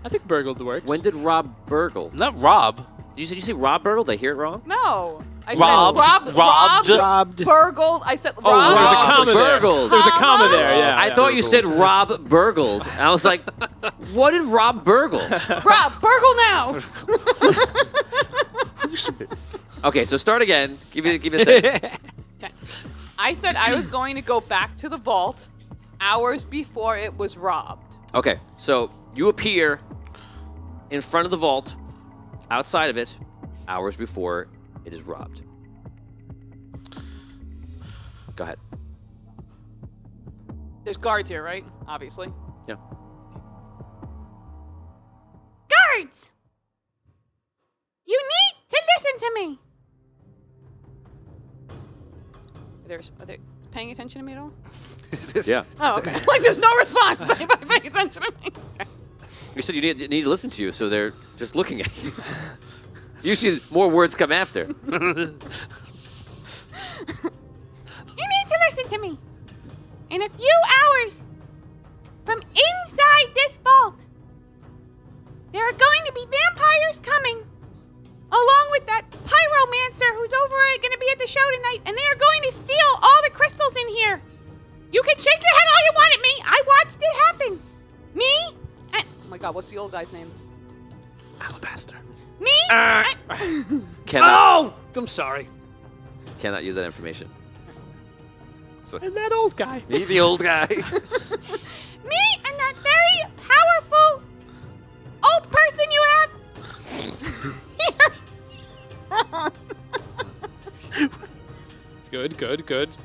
I think burgled works. When did Rob burgle? Not Rob. Did you say Rob burgled? Did I hear it wrong? No. I Robbed. said Robbed. Robbed. burgled. I said Oh, robbed. there's a Robbed. comma there. Burgled. There's a comma there, yeah. I thought you said Rob burgled. And I was like, what did Rob burgle? Rob, burgle now. Okay, so start again. Give me a sentence. Okay. I said I was going to go back to the vault hours before it was robbed. Okay, so you appear in front of the vault, outside of it, hours before it is robbed. Go ahead. There's guards here, right? Obviously. Yeah. Guards! You need to listen to me. Are they paying attention to me at all? Yeah. Oh, okay. Like there's no response. Anybody paying attention to me? Okay. You said you need to listen to you, so they're just looking at you. Usually more words come after. You need to listen to me. In a few hours, from inside this vault, there are going to be vampires coming, along with that pyromancer who's going to be at the show tonight, and they are going to steal all the crystals in here. You can shake your head all you want at me. I watched it happen. Me? And, Oh my God, what's the old guy's name? Alabaster. me? Cannot I'm sorry. use that information. So, And that old guy. me, the old guy. Me and that very powerful old person you have here. Good, good, good.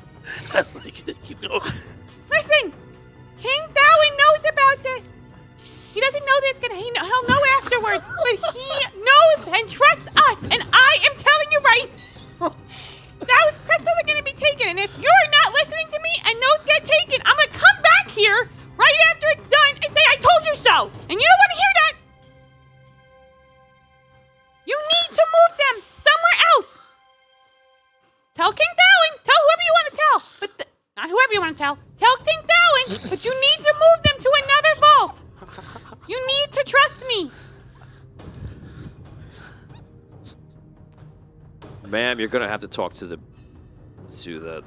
Keep going. Listen, King Thowin knows about this. He doesn't know that it's gonna. He'll know afterwards, but he knows and trusts us. And I am telling you right now, those crystals are gonna be taken. And if you're not listening to me and those get taken, I'm gonna come back here right after it's done and say I told you so. And you don't want to hear that. You need to move them somewhere else. Tell King Thowin. Tell whoever you want to tell, but not whoever you want to tell. Tell King Thowin, but you need to move them to another vault. You need to trust me. Ma'am, you're gonna have to talk to the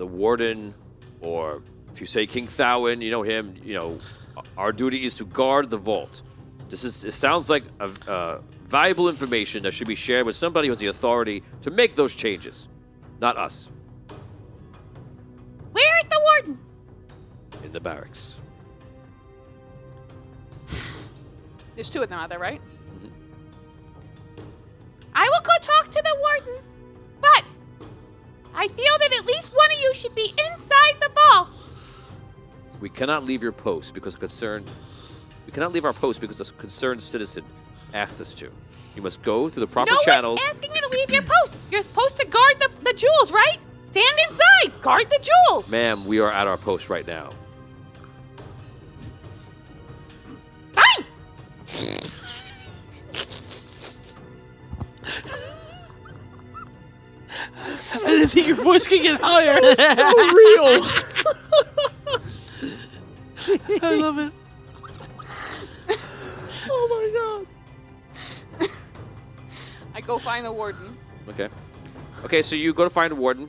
warden, or if you say King Thowin, you know him. You know, our duty is to guard the vault. It sounds like a valuable information that should be shared with somebody who has the authority to make those changes, not us. Where is the warden? In the barracks. There's two of them out there, right? I will go talk to the warden, but I feel that at least one of you should be inside the vault. We cannot leave your post because we cannot leave our post because a concerned citizen asked us to. You must go through the proper No channels. one's asking you to leave your post. You're supposed to guard the jewels, right? Stand inside. Guard the jewels. Ma'am, we are at our post right now. Fine. I didn't think your voice could get higher. It's so real. I love it. Oh my god. I go find the warden. Okay. Okay, so you go to find the warden.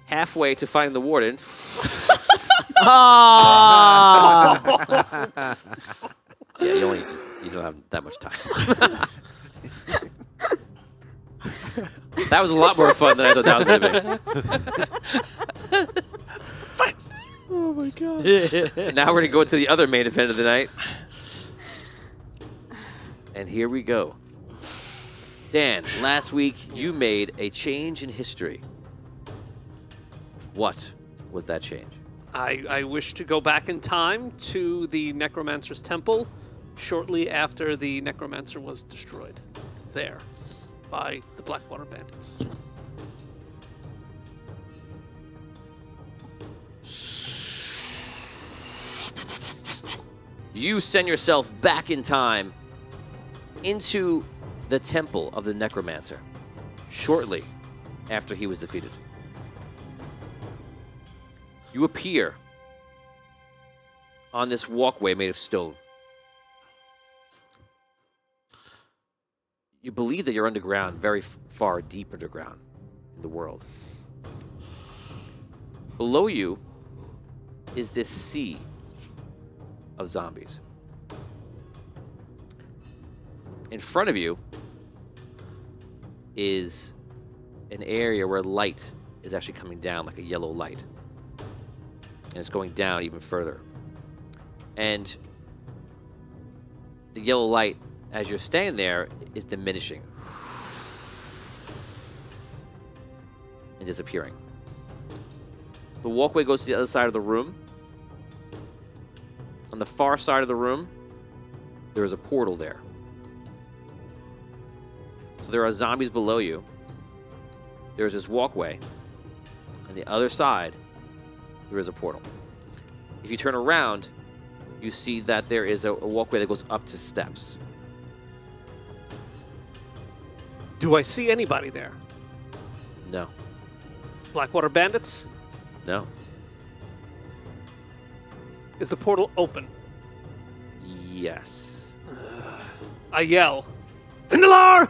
Halfway to finding the warden. Ah! Yeah, you don't have that much time. That was a lot more fun than I thought that was going to be. Oh my god. Now we're going to go into the other main event of the night. And here we go. Dan, last week you made a change in history. What was that change? I wish to go back in time to the necromancer's temple shortly after the necromancer was destroyed there by the Blackwater bandits. You send yourself back in time into the temple of the necromancer shortly after he was defeated. You appear on this walkway made of stone. You believe that you're underground, very far deep underground in the world. Below you is this sea of zombies. In front of you is an area where light is actually coming down, like a yellow light. And it's going down even further. And the yellow light, as you're standing there, is diminishing and disappearing. The walkway goes to the other side of the room. On the far side of the room, there is a portal there. So there are zombies below you. There's this walkway. On the other side, there is a portal. If you turn around, you see that there is a walkway that goes up to steps. Do I see anybody there? No. Blackwater bandits? No. Is the portal open? Yes. I yell, Vindalar!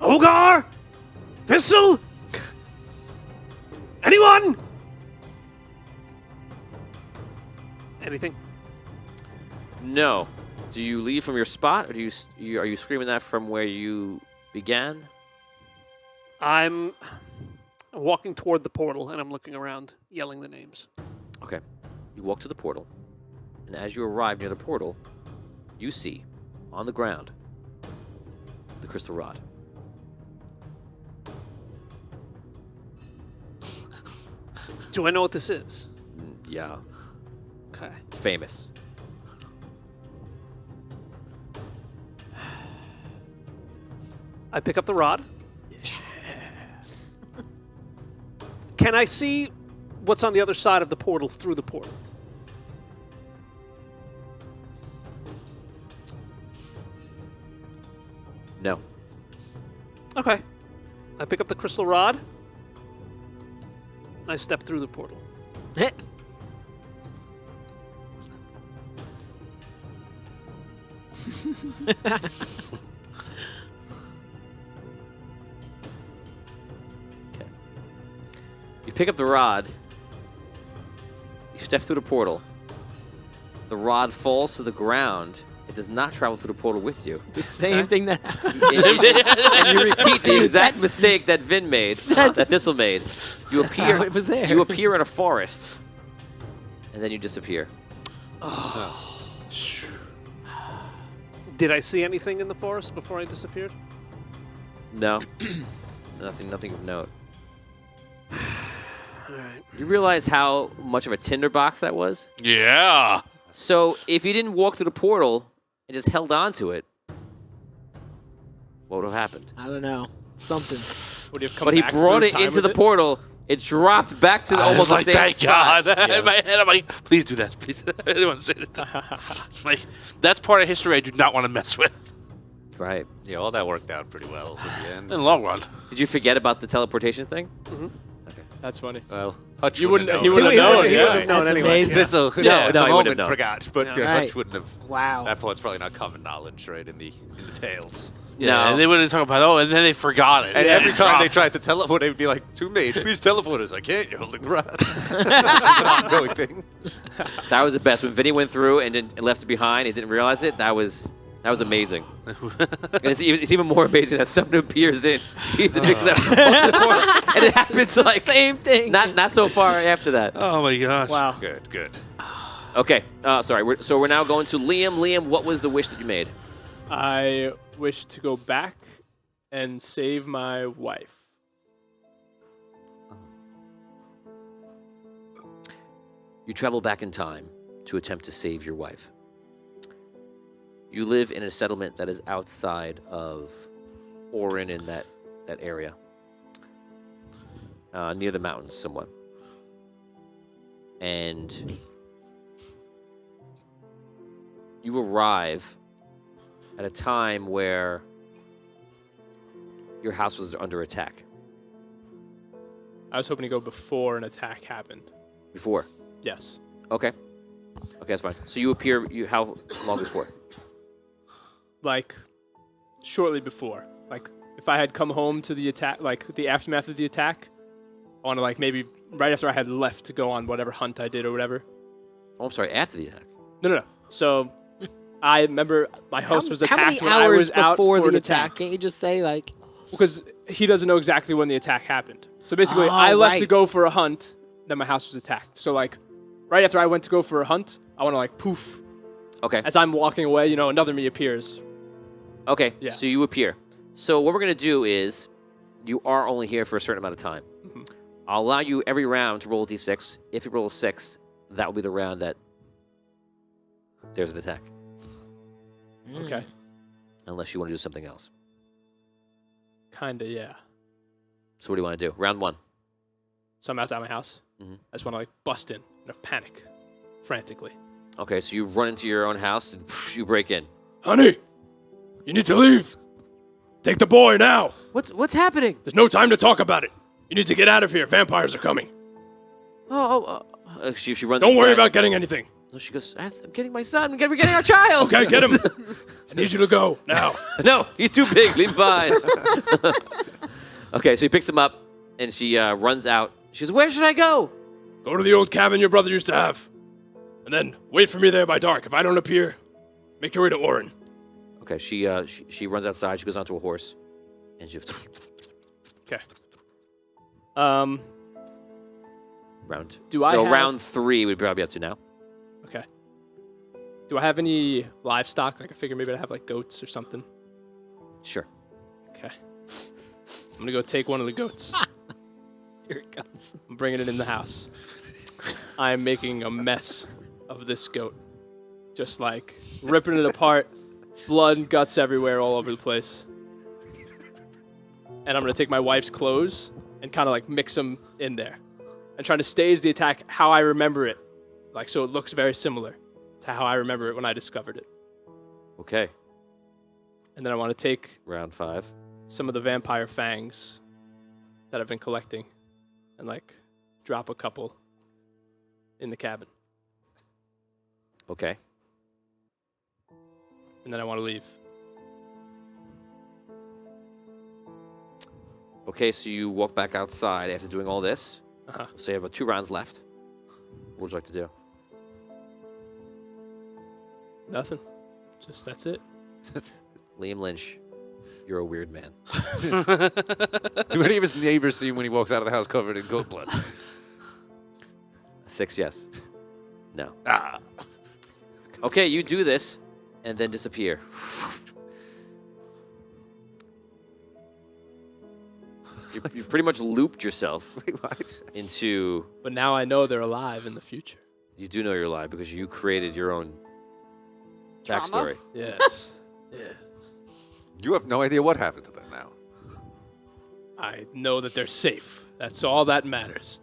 Ogar! Thistle! Anyone? Anything? No. Do you leave from your spot, or are you screaming that from where you began? I'm walking toward the portal, and I'm looking around, yelling the names. Okay. You walk to the portal, and as you arrive near the portal, you see on the ground the crystal rod. Do I know what this is? Yeah, Okay. it's famous. I pick up the rod. Can I see what's on the other side of the portal through the portal? No. Okay. I pick up the crystal rod. I step through the portal. Okay. You pick up the rod. You step through the portal. The rod falls to the ground. It does not travel through the portal with you. The same thing that happened. And you repeat the exact mistake that Vin made, that Thistle made. You appear. how it was there. You appear in a forest, and then you disappear. Did I see anything in the forest before I disappeared? No, nothing of note. All right. You realize how much of a tinderbox that was? Yeah. So if you didn't walk through the portal and just held on to it, what would have happened? I don't know. Something. Would you have come But he back brought through it time into with the portal. It dropped back to I almost was the like, same thank spot. God. Yeah. In my head, I'm like, please do that. Please. I didn't want to say that. Like, that's part of history I do not want to mess with. Right. Yeah, all that worked out pretty well in the In end. the long run. Did you forget about the teleportation thing? That's funny. Well, Hutch You wouldn't wouldn't. have He known. wouldn't have known. He Yeah. wouldn't have known That's anyway. amazing. This, No, at no, the he wouldn't moment have known. forgot, but Yeah. yeah, Right. Hutch wouldn't have. Wow. That part's probably not common knowledge, right? In the tales. Yeah, No. and they wouldn't talk about, and then they forgot it. And Yeah. every time they Dropped. tried to teleport, they would be like, "To me, please teleport us." I can't. You're holding the rod. It's an ongoing thing. That was the best. When Vinny went through and left it behind, he didn't realize it. That was amazing. And it's even more amazing that someone appears in, sees it, picks it up, and it happens like Same thing. not so far after that. Oh my gosh. Wow. Good. Okay, sorry. We're now going to Liam. Liam, what was the wish that you made? I wish to go back and save my wife. You travel back in time to attempt to save your wife. You live in a settlement that is outside of Orin in that area, near the mountains somewhat. And you arrive at a time where your house was under attack. I was hoping to go before an attack happened. Before. Yes. Okay, that's fine. So you appear. How long before? Like, shortly before. Like, if I had come home to the attack, like the aftermath of the attack, I want to like maybe right after I had left to go on whatever hunt I did or whatever. Oh, I'm sorry. After the attack. No. So, I remember my host was How many attacked when I was hours out before for the an attack? Can't you just say like? Because he doesn't know exactly when the attack happened. So basically, Oh, I left right. to go for a hunt, then my house was attacked. So like, right after I went to go for a hunt, I want to like poof. Okay. As I'm walking away, another me appears. Okay. Yeah. So you appear. So what we're gonna do is, you are only here for a certain amount of time. Mhm. I'll allow you every round to roll a d6. If you roll a 6, that will be the round that there's an attack. Okay. Unless you want to do something else. Kinda, yeah. So what do you want to do? Round 1. So I'm outside my house. Mhm. I just want to like bust in a panic, frantically. Okay. So you run into your own house and you break in. Honey, you need to leave. Take the boy now. What's happening? There's no time to talk about it. You need to get out of here. Vampires are coming. She runs. Don't worry inside. about getting anything. No, she goes, I'm getting my son. We're getting our child. Okay, get him. I need you to go now. No, he's too big. Leave him behind. Okay, so he picks him up, and she runs out. She says, where should I go? Go to the old cabin your brother used to have. And then wait for me there by dark. If I don't appear, make your way to Orin. Okay, she runs outside. She goes onto a horse, and she. Okay. Round. Do so I have- round 3 we'd probably be up to now. Okay. Do I have any livestock? Like I figure maybe I have like goats or something. Sure. Okay. I'm gonna go take one of the goats. Here it comes. I'm bringing it in the house. I am making a mess of this goat. Just like ripping it apart, blood and guts everywhere all over the place. And I'm going to take my wife's clothes and kind of like mix them in there. And trying to stage the attack how I remember it. Like so it looks very similar to how I remember it when I discovered it. Okay. And then I want to take Round 5. some of the vampire fangs that I've been collecting and like drop a couple in the cabin. Okay. And then I want to leave. Okay, so you walk back outside after doing all this. Uh-huh. So you have about 2 rounds left. What would you like to do? Nothing. Just that's it. Liam Lynch, you're a weird man. Do any of his neighbors see him when he walks out of the house covered in goat blood? 6, yes. No. Ah. Okay, you do this and then disappear. You pretty much looped yourself Wait, what? into... But now I know they're alive in the future. You do know you're alive because you created your own Trauma? backstory. Yes. Yes. You have no idea what happened to them now. I know that they're safe. That's all that matters.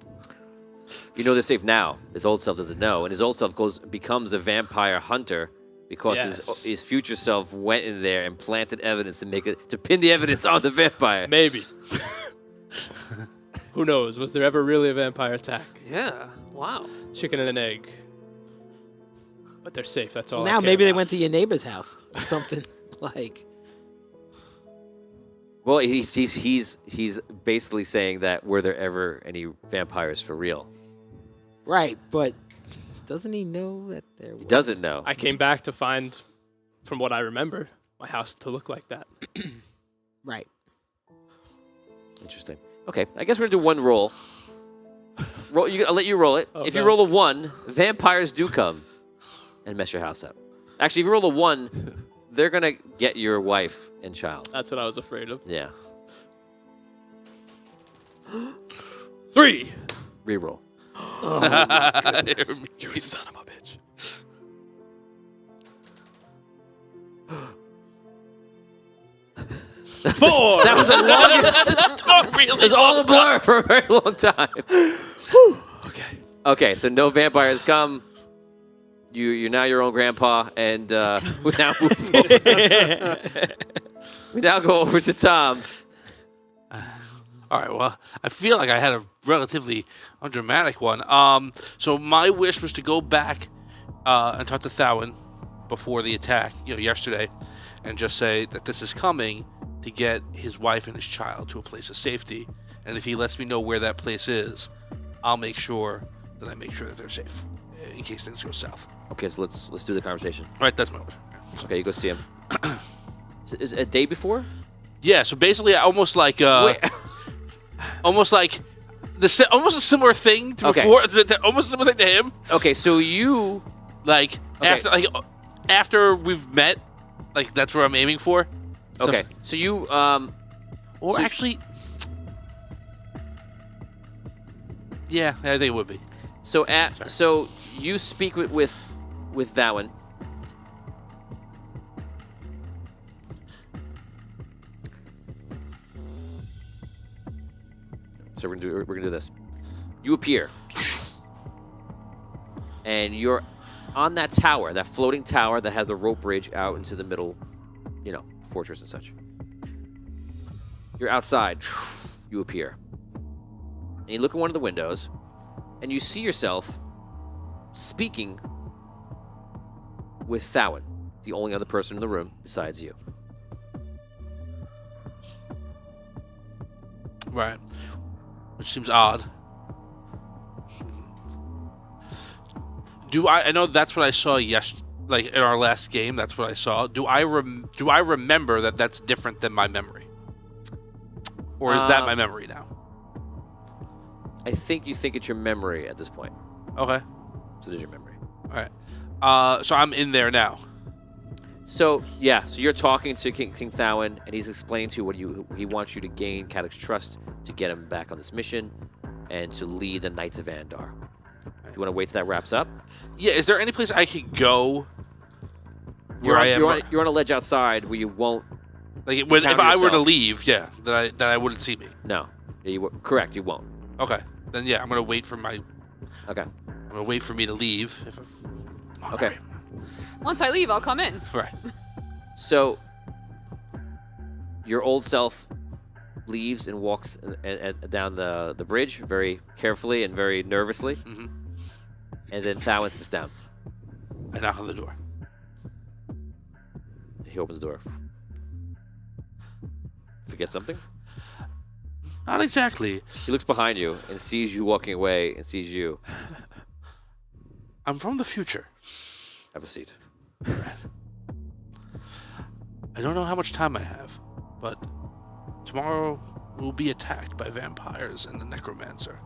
You know they're safe now. His old self doesn't know, and his old self becomes a vampire hunter because Yes. his future self went in there and planted evidence to pin the evidence on the vampire. Maybe. Who knows? Was there ever really a vampire attack? Yeah. Wow. Chicken and an egg. But they're safe. That's all. Well, I now care maybe they about. went to your neighbor's house or something like. Well, he's basically saying that were there ever any vampires for real? Right, but doesn't he know that there? He doesn't know. I came back to find, from what I remember, my house to look like that. Right. Interesting. Okay, I guess we're gonna do one roll. I'll let you roll it. If you Okay. roll a 1, vampires do come and mess your house up. Actually, if you roll a 1, they're gonna get your wife and child. That's what I was afraid of. Yeah. 3. Reroll. You son of a bitch. Four. That was the longest. It was all a blur for a very long time. Okay. Okay, so no vampires come. You're now your own grandpa, and we now move forward. We now go over to Tom. All right, well, I feel like I had a relatively undramatic one. So my wish was to go back and talk to Thawen before the attack, yesterday, and just say that this is coming to get his wife and his child to a place of safety. And if he lets me know where that place is, I'll make sure that they're safe in case things go south. Okay, so let's do the conversation. All right, that's my wish. Okay, you go see him. Is it a day before? Yeah, so basically, almost like Wait. almost like almost a similar thing to Okay. before, almost a similar thing to him. Okay, so you Like Okay. after we've met, like that's where I'm aiming for. So- okay? So you Or So- actually, yeah, I think it would be. so you speak with that one. So we're gonna do this. You appear, and you're on that tower, that floating tower that has the rope bridge out into the middle, fortress and such. You're outside. You appear, and you look at one of the windows, and you see yourself speaking with Thawen, the only other person in the room besides you. Right. Which seems odd. I know that's what I saw like in our last game, that's what I saw. Do I remember that that's different than my memory? Or is that my memory now? I think you think it's your memory at this point. Okay. So it is your memory. All right. So I'm in there now. So yeah, so you're talking to King Thawin, and he's explaining to you what he wants you to gain Kadok's trust to get him back on this mission, and to lead the Knights of Andar. Do you want to wait till that wraps up? Yeah. Is there any place I could go? You're on a ledge outside where you won't. Like if encounter I were to yourself. leave, yeah, that I wouldn't see me. No. Yeah, correct. You won't. Okay. Then yeah, I'm gonna wait for my. Okay. I'm gonna wait for me to leave. Okay. Once I leave, I'll come in. Right. So your old self leaves and walks down the bridge very carefully and very nervously, Mm-hmm. and then Thawin sits down. I knock on the door. He opens the door. Forget something? Not exactly. He looks behind you and sees you walking away and sees you. I'm from the future. Have a seat. I don't know how much time I have, but tomorrow we'll be attacked by vampires and the necromancer.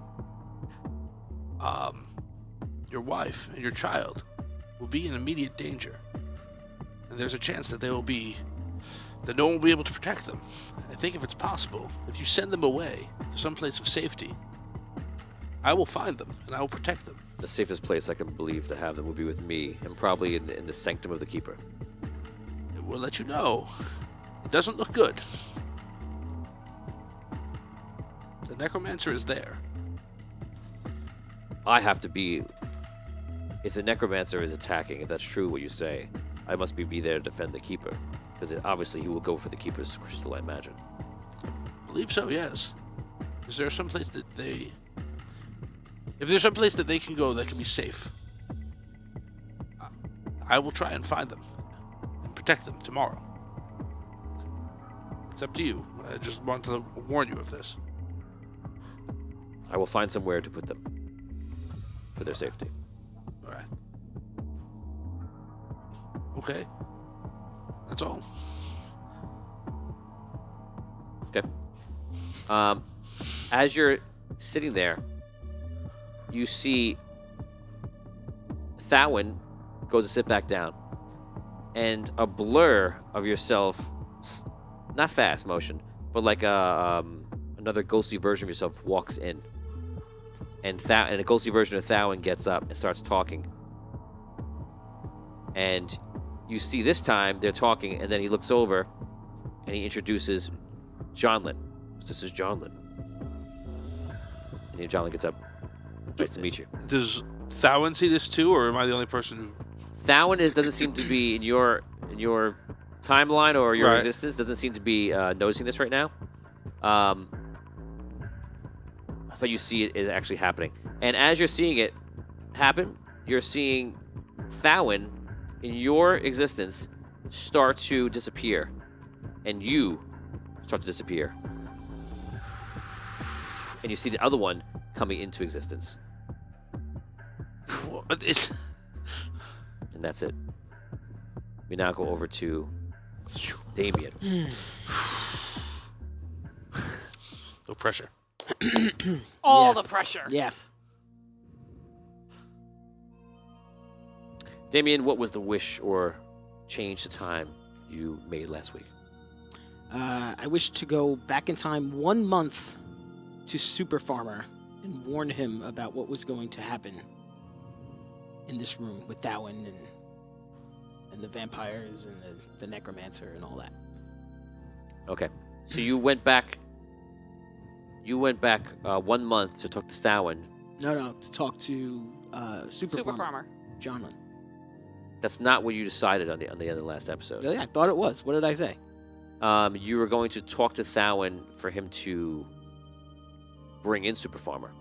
Your wife and your child will be in immediate danger, and there's a chance that no one will be able to protect them. I think if it's possible, if you send them away to some place of safety, I will find them and I will protect them. The safest place I can believe to have them will be with me, and probably in the sanctum of the Keeper. It will let you know. It doesn't look good. The necromancer is there. I have to be. If the necromancer is attacking, if that's true what you say, I must be there to defend the Keeper. Because obviously he will go for the Keeper's crystal, I imagine. I believe so, yes. Is there some place that they... If there's some place that they can go that can be safe, I will try and find them and protect them tomorrow. It's up to you. I just want to warn you of this. I will find somewhere to put them for their safety. All right. Okay. That's all. Okay. As you're sitting there, you see Thawin goes to sit back down, and a blur of yourself, not fast motion, but like another ghostly version of yourself walks in, and a ghostly version of Thawin gets up and starts talking, and you see this time they're talking, and then he looks over, and he introduces Jonlin. This is Jonlin. And then Jonlin gets up. Nice to meet you. Does Thawin see this too, or am I the only person who... Thawin doesn't seem to be in your timeline or your Right. existence. Doesn't seem to be noticing this right now. But you see it is actually happening. And as you're seeing it happen, you're seeing Thawin in your existence start to disappear, and you start to disappear. And you see the other one coming into existence. What is... And that's it. We now go over to Damien. No pressure. All Yeah. the pressure. Yeah. Damien, what was the wish or change to time you made last week? I wish to go back in time 1 month to Super Farmer and warn him about what was going to happen in this room with Thawin and the vampires and the necromancer and all that. Okay. So you went back. You went back 1 month to talk to Thawin. No, to talk to Super Farmer. Jonlin. That's not what you decided on the end of the last episode. Yeah, I thought it was. What did I say? You were going to talk to Thawin for him to bring in Super Farmer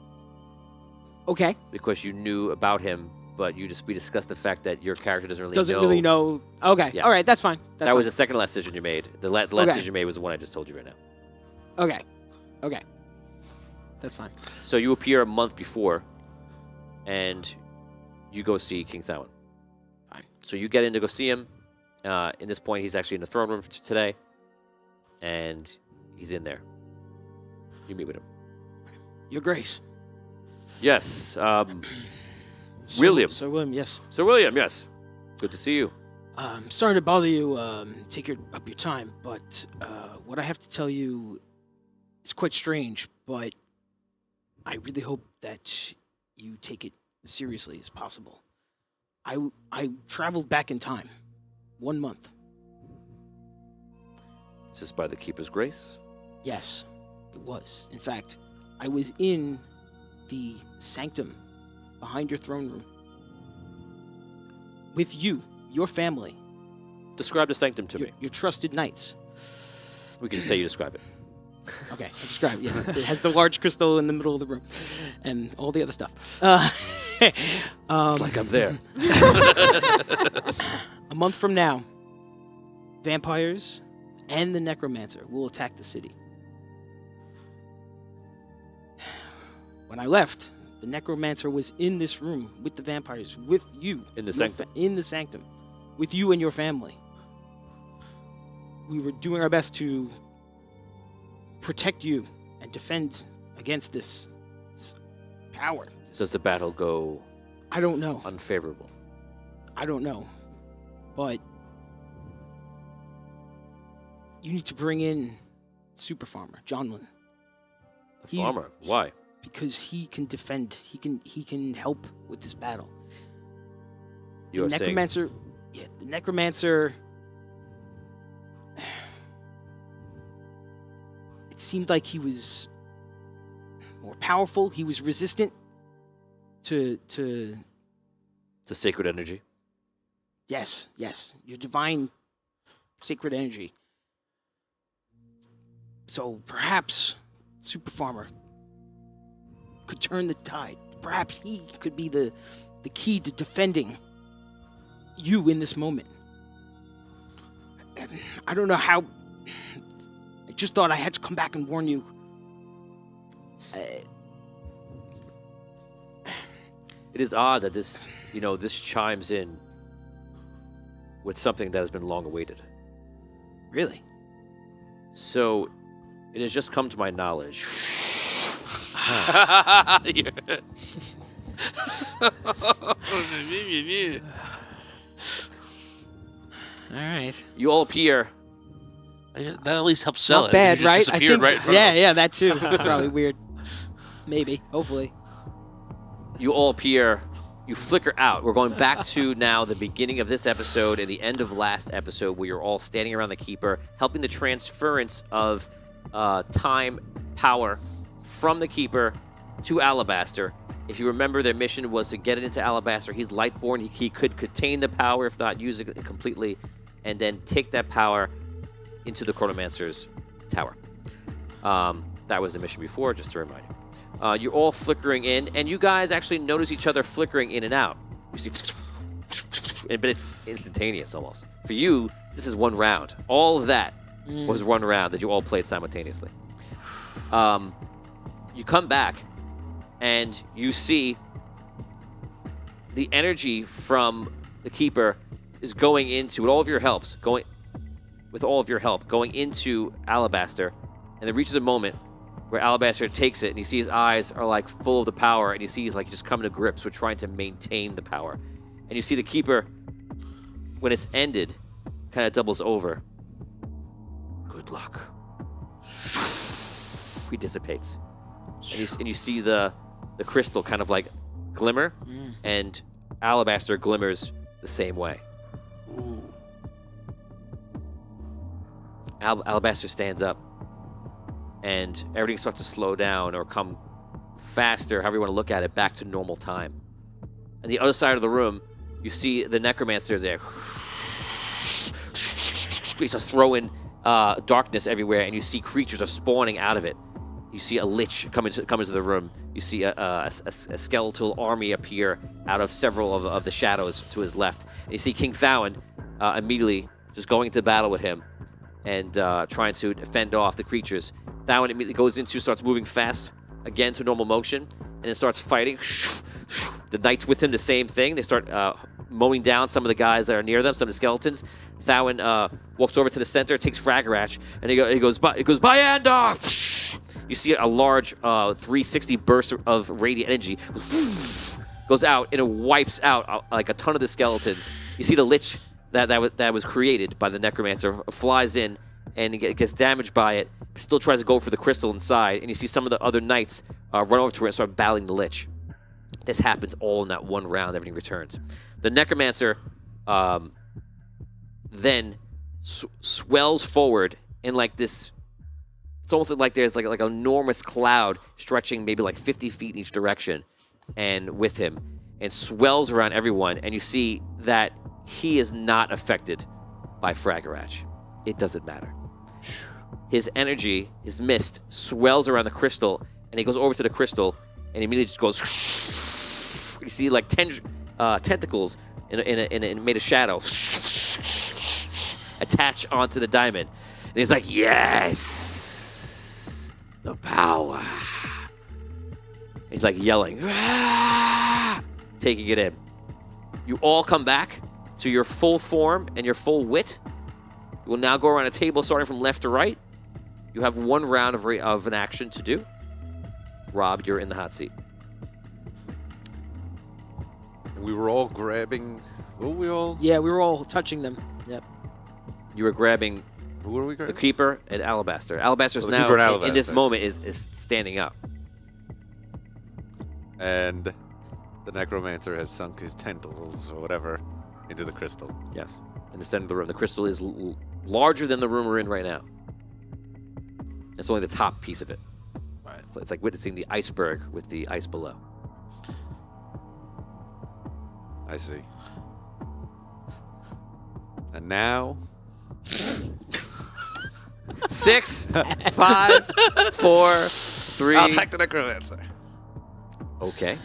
Okay. because you knew about him, but we discussed the fact that your character doesn't really know. Okay. Yeah. All right. That's fine. That was the second last decision you made. The last decision you made was the one I just told you right now. Okay. That's fine. So you appear a month before, and you go see King Thawin. Fine. So you get in to go see him. In this point, he's actually in the throne room today, and he's in there. You meet with him. Your Grace, Yes. William. Sir William, yes. Sir William, yes. Good to see you. Sorry to bother you, take up your time, but what I have to tell you is quite strange, but I really hope that you take it as seriously as possible. I traveled back in time, 1 month. Is this by the Keeper's grace? Yes, it was. In fact, I was in the sanctum behind your throne room with you, your family, Describe the sanctum to me. your trusted knights. We can just say you describe it. Okay, I'll describe it. Yes, it has the large crystal in the middle of the room, and all the other stuff. It's like I'm there. A month from now, vampires and the necromancer will attack the city. When I left, the necromancer was in this room with the vampires, with you. In the sanctum. In the sanctum, with you and your family. We were doing our best to protect you and defend against this power. Does the battle go I don't know. unfavorable? I don't know. But you need to bring in Super Farmer, Johnlin. The farmer? Why? Because he can defend, he can help with this battle. You are saying The necromancer, it seemed like he was more powerful, he was resistant to the sacred energy. yes, your divine sacred energy. So perhaps Super Farmer could turn the tide. Perhaps he could be the key to defending you in this moment. I don't know how. I just thought I had to come back and warn you. It is odd that this chimes in with something that has been long awaited. Really? So, it has just come to my knowledge. All right. You all appear. That at least helps sell Not it. bad, You just right? disappeared right in front of them. Yeah, that too. It's probably weird. Maybe. Hopefully. You all appear. You flicker out. We're going back to now the beginning of this episode and the end of last episode, where you're all standing around the Keeper, helping the transference of time, power from the Keeper to Alabaster. If you remember, their mission was to get it into Alabaster. He's Lightborn. He could contain the power, if not use it completely, and then take that power into the Chronomancer's tower. That was the mission before, just to remind you. You're all flickering in, and you guys actually notice each other flickering in and out. You see, but it's instantaneous almost. For you, this is one round. All of that was one round that you all played simultaneously. You come back, and you see the energy from the Keeper is going into, with all of your help, going into Alabaster, and it reaches a moment where Alabaster takes it, and you see his eyes are like full of the power, and you see he's like just coming to grips with trying to maintain the power. And you see the Keeper, when it's ended, kind of doubles over. Good luck. He dissipates. And you see the crystal kind of like glimmer, and Alabaster glimmers the same way. Ooh. Alabaster stands up, and everything starts to slow down or come faster, however you want to look at it, back to normal time. On the other side of the room, you see the necromancer there. He starts throwing darkness everywhere, and you see creatures are spawning out of it. You see a lich come into the room. You see a skeletal army appear out of several of the shadows to his left. And you see King Thowen immediately just going into battle with him and trying to fend off the creatures. Thowen immediately starts moving fast again to normal motion, and then starts fighting. The knights with him, the same thing. They start mowing down some of the guys that are near them, some of the skeletons. Thowen walks over to the center, takes Fragarach, and he goes by Andar. You see a large 360 burst of radiant energy goes out, and it wipes out like a ton of the skeletons. You see the lich that was created by the necromancer flies in and gets damaged by it. Still tries to go for the crystal inside, and you see some of the other knights run over to it and start battling the lich. This happens all in that one round. Everything returns. The necromancer then swells forward in like this. It's almost like there's like an enormous cloud stretching maybe like 50 feet in each direction, and with him, and swells around everyone. And you see that he is not affected by Fragarach. It doesn't matter. His energy, his mist, swells around the crystal, and he goes over to the crystal, and immediately just goes. You see like tentacles in made of shadow attach onto the diamond, and he's like, "Yes, the power." He's like yelling, taking it in. You all come back to your full form and your full wit. You will now go around a table starting from left to right. You have one round of an action to do. Rob, you're in the hot seat. We were all grabbing. Were we all? Yeah, we were all touching them. Yep. You were grabbing Who were we the grabbing? Keeper and Alabaster. Alabaster's The now, Keeper and in this Alabaster. moment, is standing up. And the necromancer has sunk his tentacles or whatever into the crystal. Yes. In the center of the room. The crystal is larger than the room we're in right now. It's only the top piece of it. Right. So it's like witnessing the iceberg with the ice below. I see. And now, 6, 5, 4, 3. I'll attack the necromancer. Okay.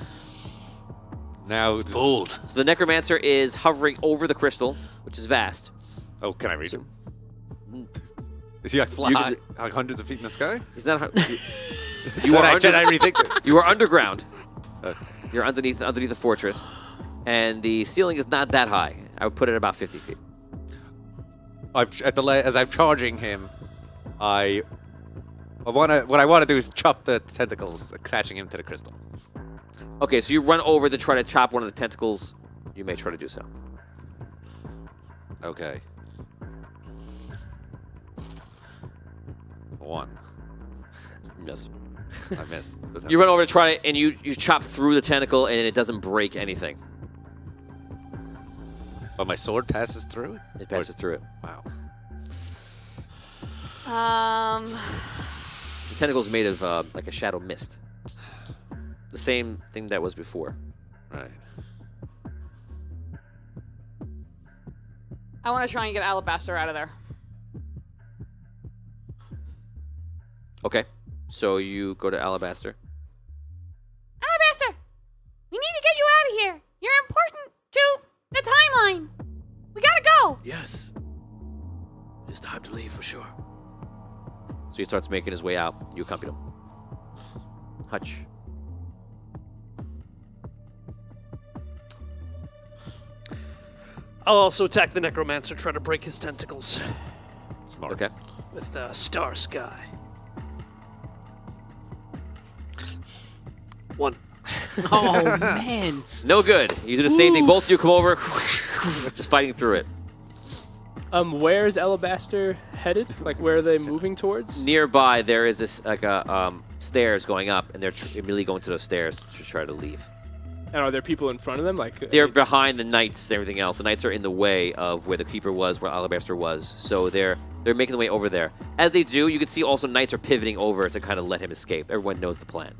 Now, this Bold. So the necromancer is hovering over the crystal, which is vast. Oh, can I reach So- him? Is he like You fly, could- like hundreds of feet in the sky? He's not. You Then are I rethink this. You are underground. Oh. You're underneath the fortress, and the ceiling is not that high. I would put it about 50 feet. As I'm charging him, what I want to do is chop the tentacles, attaching him to the crystal. Okay, so you run over to try to chop one of the tentacles. You may try to do so. Okay. 1. Yes. I miss. You run over to try it, and you chop through the tentacle, and it doesn't break anything. But my sword passes through it? It passes through it. Wow. The tentacle's made of like a shadow mist. The same thing that was before. Right. I want to try and get Alabaster out of there. Okay, so you go to Alabaster. Alabaster, we need to get you out of here. You're important to the timeline. We gotta go. Yes. It's time to leave for sure. So he starts making his way out. You accompany him. Hutch. I'll also attack the necromancer, try to break his tentacles Smart. Okay. with Star Sky. 1. Oh man. No good. You do the same thing. Both of you come over, just fighting through it. Where's Alabaster headed? Like, where are they moving towards? Nearby, there is this like a stairs going up, and they're immediately going to those stairs to try to leave. And are there people in front of them? Like, They're behind the knights, everything else. The knights are in the way of where the keeper was, where Alabaster was. So they're making their way over there. As they do, you can see also knights are pivoting over to kind of let him escape. Everyone knows the plan.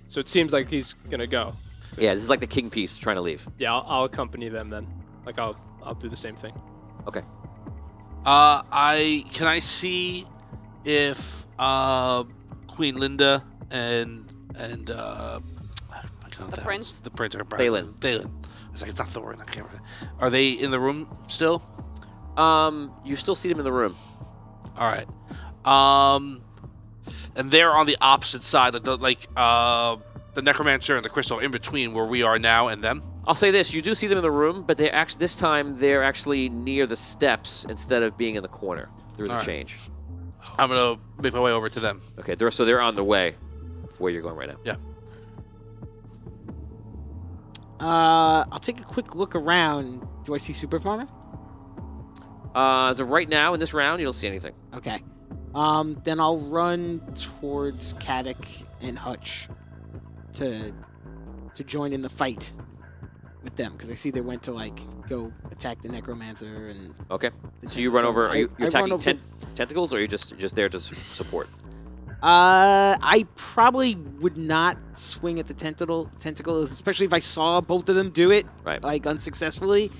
so it seems like he's gonna go. Yeah, this is like the king piece trying to leave. Yeah, I'll accompany them then. Like, I'll do the same thing. Okay. Can I see if Queen Linda and The prince? The prince are Thalen. Thalen. I was like, it's not Thorin. I can't remember. Are they in the room still? You still see them in the room. All right. And they're on the opposite side, the necromancer and the crystal in between where we are now and them. I'll say this: you do see them in the room, but they actually this time they're actually near the steps instead of being in the corner. There was a All right. change. I'm gonna make my way over to them. Okay, they're on the way where you're going right now. Yeah. I'll take a quick look around. Do I see Super Farmer? As of right now in this round, you don't see anything. Okay. Then I'll run towards Kadek and Hutch to join in the fight with them because I see they went to like go attack the necromancer and. Okay. So you run over. Are you I run attacking over tentacles, or are you just there to support? I probably would not swing at the tentacles, especially if I saw both of them do it, Right. like unsuccessfully.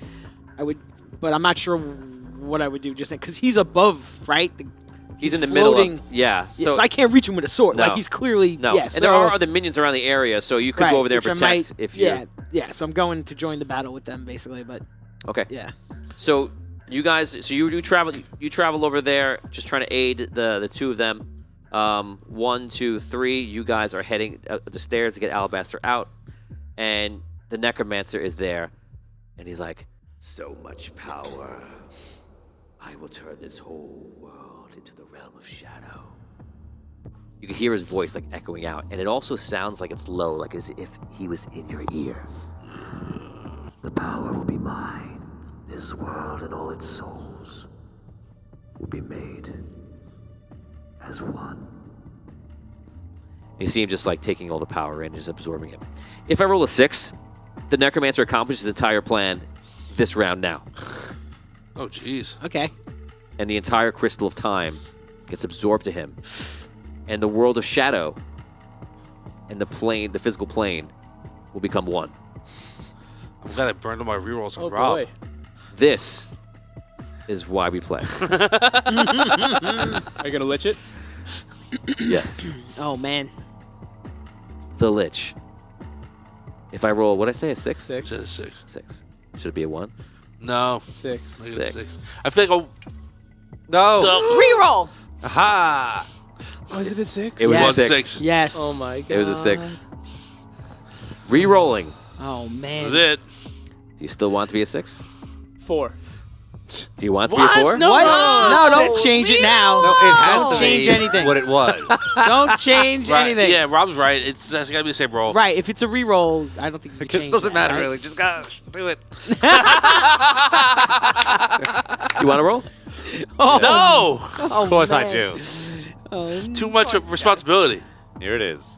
I would, but I'm not sure what I would do just because he's above, right? He's in the floating. middle of. Yeah. So I can't reach him with a sword. No. Like he's clearly No. Yes. And there are other minions around the area, so you could go over there and which I protect might- if you. Yeah. So I'm going to join the battle with them basically, but Okay. yeah. So you guys, you travel over there, just trying to aid the two of them. 1, 2, 3. You guys are heading up the stairs to get Alabaster out, and the necromancer is there, and he's like, "So much power! I will turn this whole world into the realm of shadow." You can hear his voice like echoing out, and it also sounds like it's low, like as if he was in your ear. The power will be mine. This world and all its souls will be made as one. You see him just like taking all the power in, just absorbing it. If I roll a 6, the necromancer accomplishes his entire plan this round now. Oh, jeez. Okay. And the entire crystal of time gets absorbed to him. And the world of shadow and the physical plane, will become one. I'm glad I burned all my rerolls on Oh Rob. boy. This is why we play. Are you gonna lich it? Yes. Oh man. The Lich. If I roll, what did I say, a 6? Six. Just a 6. 6. Should it be a 1? No. 6. Make it a 6. I feel like No. Reroll. Aha! Was it a 6? It was Yes. a 6. Yes. Oh my god. It was a 6. Re-rolling. Oh man. That's it. Do you still want it to be a 6? 4. Do you want it to be a 4? No. What? No, No, don't six. change it now. No, it has Don't to change be anything. what it was. Don't change Right. anything. Yeah, Rob's right. That's gotta be the same roll. Right. If it's a reroll, I don't think you Because it change doesn't that, matter right? really. Just gotta do it. You want to roll? Oh, No. oh, Of course I man. do. Oh, Too much of responsibility. Here it is.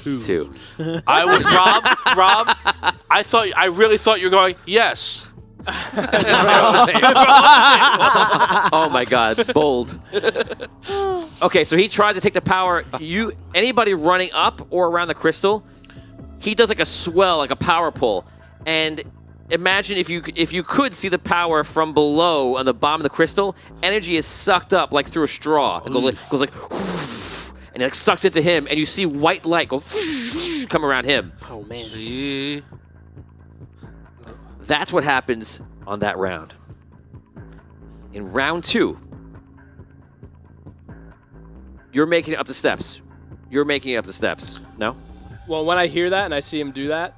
2. I would, Rob. I really thought you were going yes. Oh my God, bold. Okay, so he tries to take the power. Anybody running up or around the crystal, he does like a swell, like a power pull. And imagine if you could see the power from below on the bottom of the crystal, energy is sucked up like through a straw. It goes like and it like sucks into him, and you see white light go come around him. Oh man. See? That's what happens on that round. In round 2, you're making it up the steps. No? Well, when I hear that and I see him do that,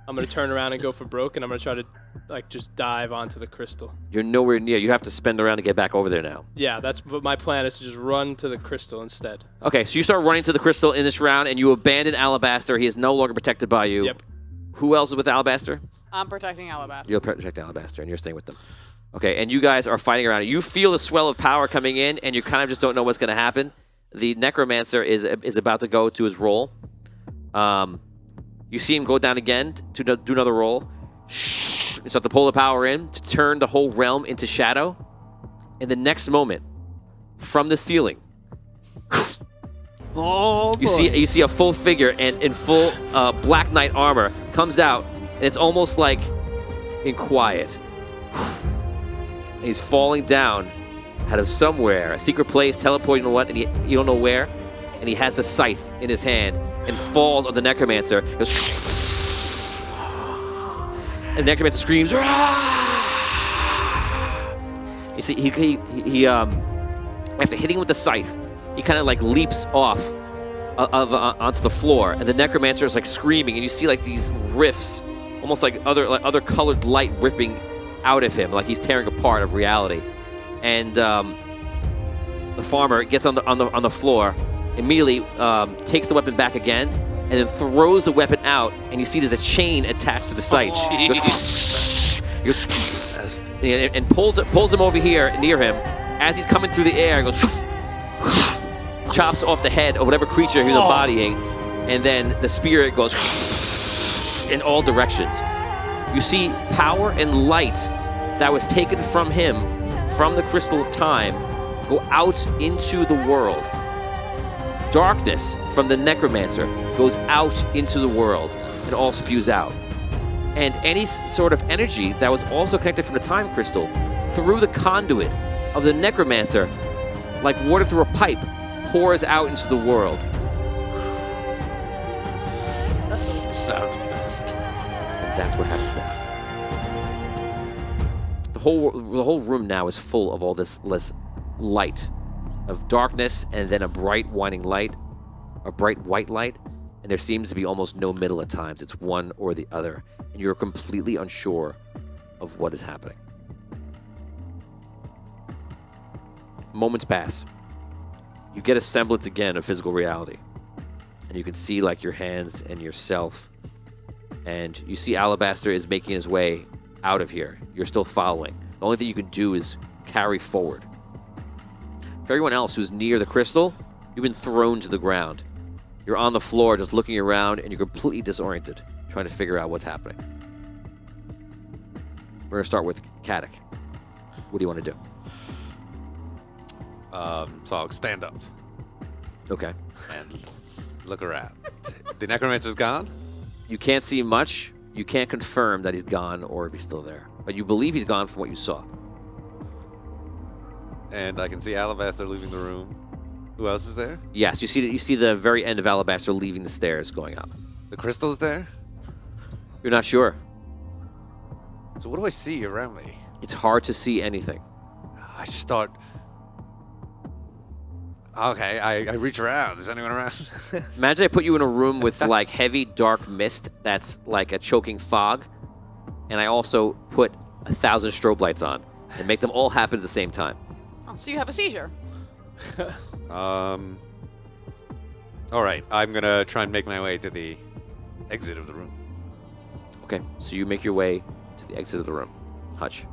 I'm gonna turn around and go for broke, and I'm gonna try to like just dive onto the crystal. You're nowhere near. You have to spend around to get back over there now. Yeah, that's what my plan is, to just run to the crystal instead. Okay, so you start running to the crystal in this round, and you abandon Alabaster. He is no longer protected by you. Yep. Who else is with Alabaster? I'm protecting Alabaster. You'll protect Alabaster, and you're staying with them. Okay, and you guys are fighting around it. You feel the swell of power coming in, and you kind of just don't know what's going to happen. The necromancer is about to go to his roll. You see him go down again to do another roll. Shh! You start to pull the power in to turn the whole realm into shadow. In the next moment, from the ceiling, Oh boy. you see a full figure and in full Black Knight armor comes out, and it's almost like in quiet. And he's falling down out of somewhere, a secret place, teleporting to what, and you don't know where. And he has the scythe in his hand and falls on the necromancer. Goes, and the necromancer screams. You see, he after hitting with the scythe, he kind of like leaps off onto the floor, and the necromancer is like screaming, and you see like these rifts, almost like other colored light ripping out of him, like he's tearing apart of reality. and the farmer gets on the floor, immediately takes the weapon back again, and then throws the weapon out, and you see there's a chain attached to the sight. He goes, and pulls him over here near him. As he's coming through the air, he goes, chops off the head of whatever creature he was embodying, and then the spirit goes in all directions. You see power and light that was taken from him, from the crystal of time, go out into the world. Darkness from the necromancer goes out into the world and all spews out. And any sort of energy that was also connected from the time crystal through the conduit of the necromancer, like water through a pipe, pours out into the world. Sounds best. And that's what happens now. The whole room now is full of all this light, of darkness, and then a bright white light, and there seems to be almost no middle at times. It's one or the other, and you're completely unsure of what is happening. Moments pass. You get a semblance again of physical reality, and you can see like your hands and yourself, and you see Alabaster is making his way out of here. You're still following. The only thing you can do is carry forward. For everyone else who's near the crystal, you've been thrown to the ground. You're on the floor just looking around, and you're completely disoriented, trying to figure out what's happening. We're going to start with Kadak. What do you want to do? So I'll stand up Okay. and look around. The necromancer's gone? You can't see much. You can't confirm that he's gone or if he's still there. But you believe he's gone from what you saw. And I can see Alabaster leaving the room. Who else is there? Yes, you see the very end of Alabaster leaving the stairs going up. The crystal's there? You're not sure. So what do I see around me? It's hard to see anything. I just thought... Okay, I reach around. Is anyone around? Imagine I put you in a room with like heavy dark mist that's like a choking fog, and I also put 1,000 strobe lights on and make them all happen at the same time. Oh, so you have a seizure. All right, I'm gonna try and make my way to the exit of the room. Okay, so you make your way to the exit of the room. Hutch.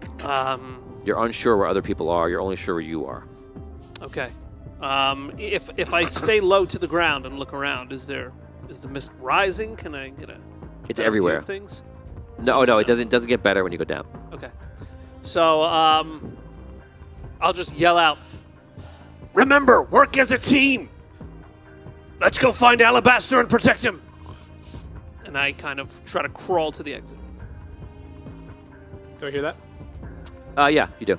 Okay. You're unsure where other people are. You're only sure where you are. If I stay low to the ground and look around, is the mist rising? Can I get a? It's better everywhere. view of things? No, it doesn't get better when you go down. Okay. So I'll just yell out. Remember, work as a team. Let's go find Alabaster and protect him. And I kind of try to crawl to the exit. Do I hear that? Yeah, you do.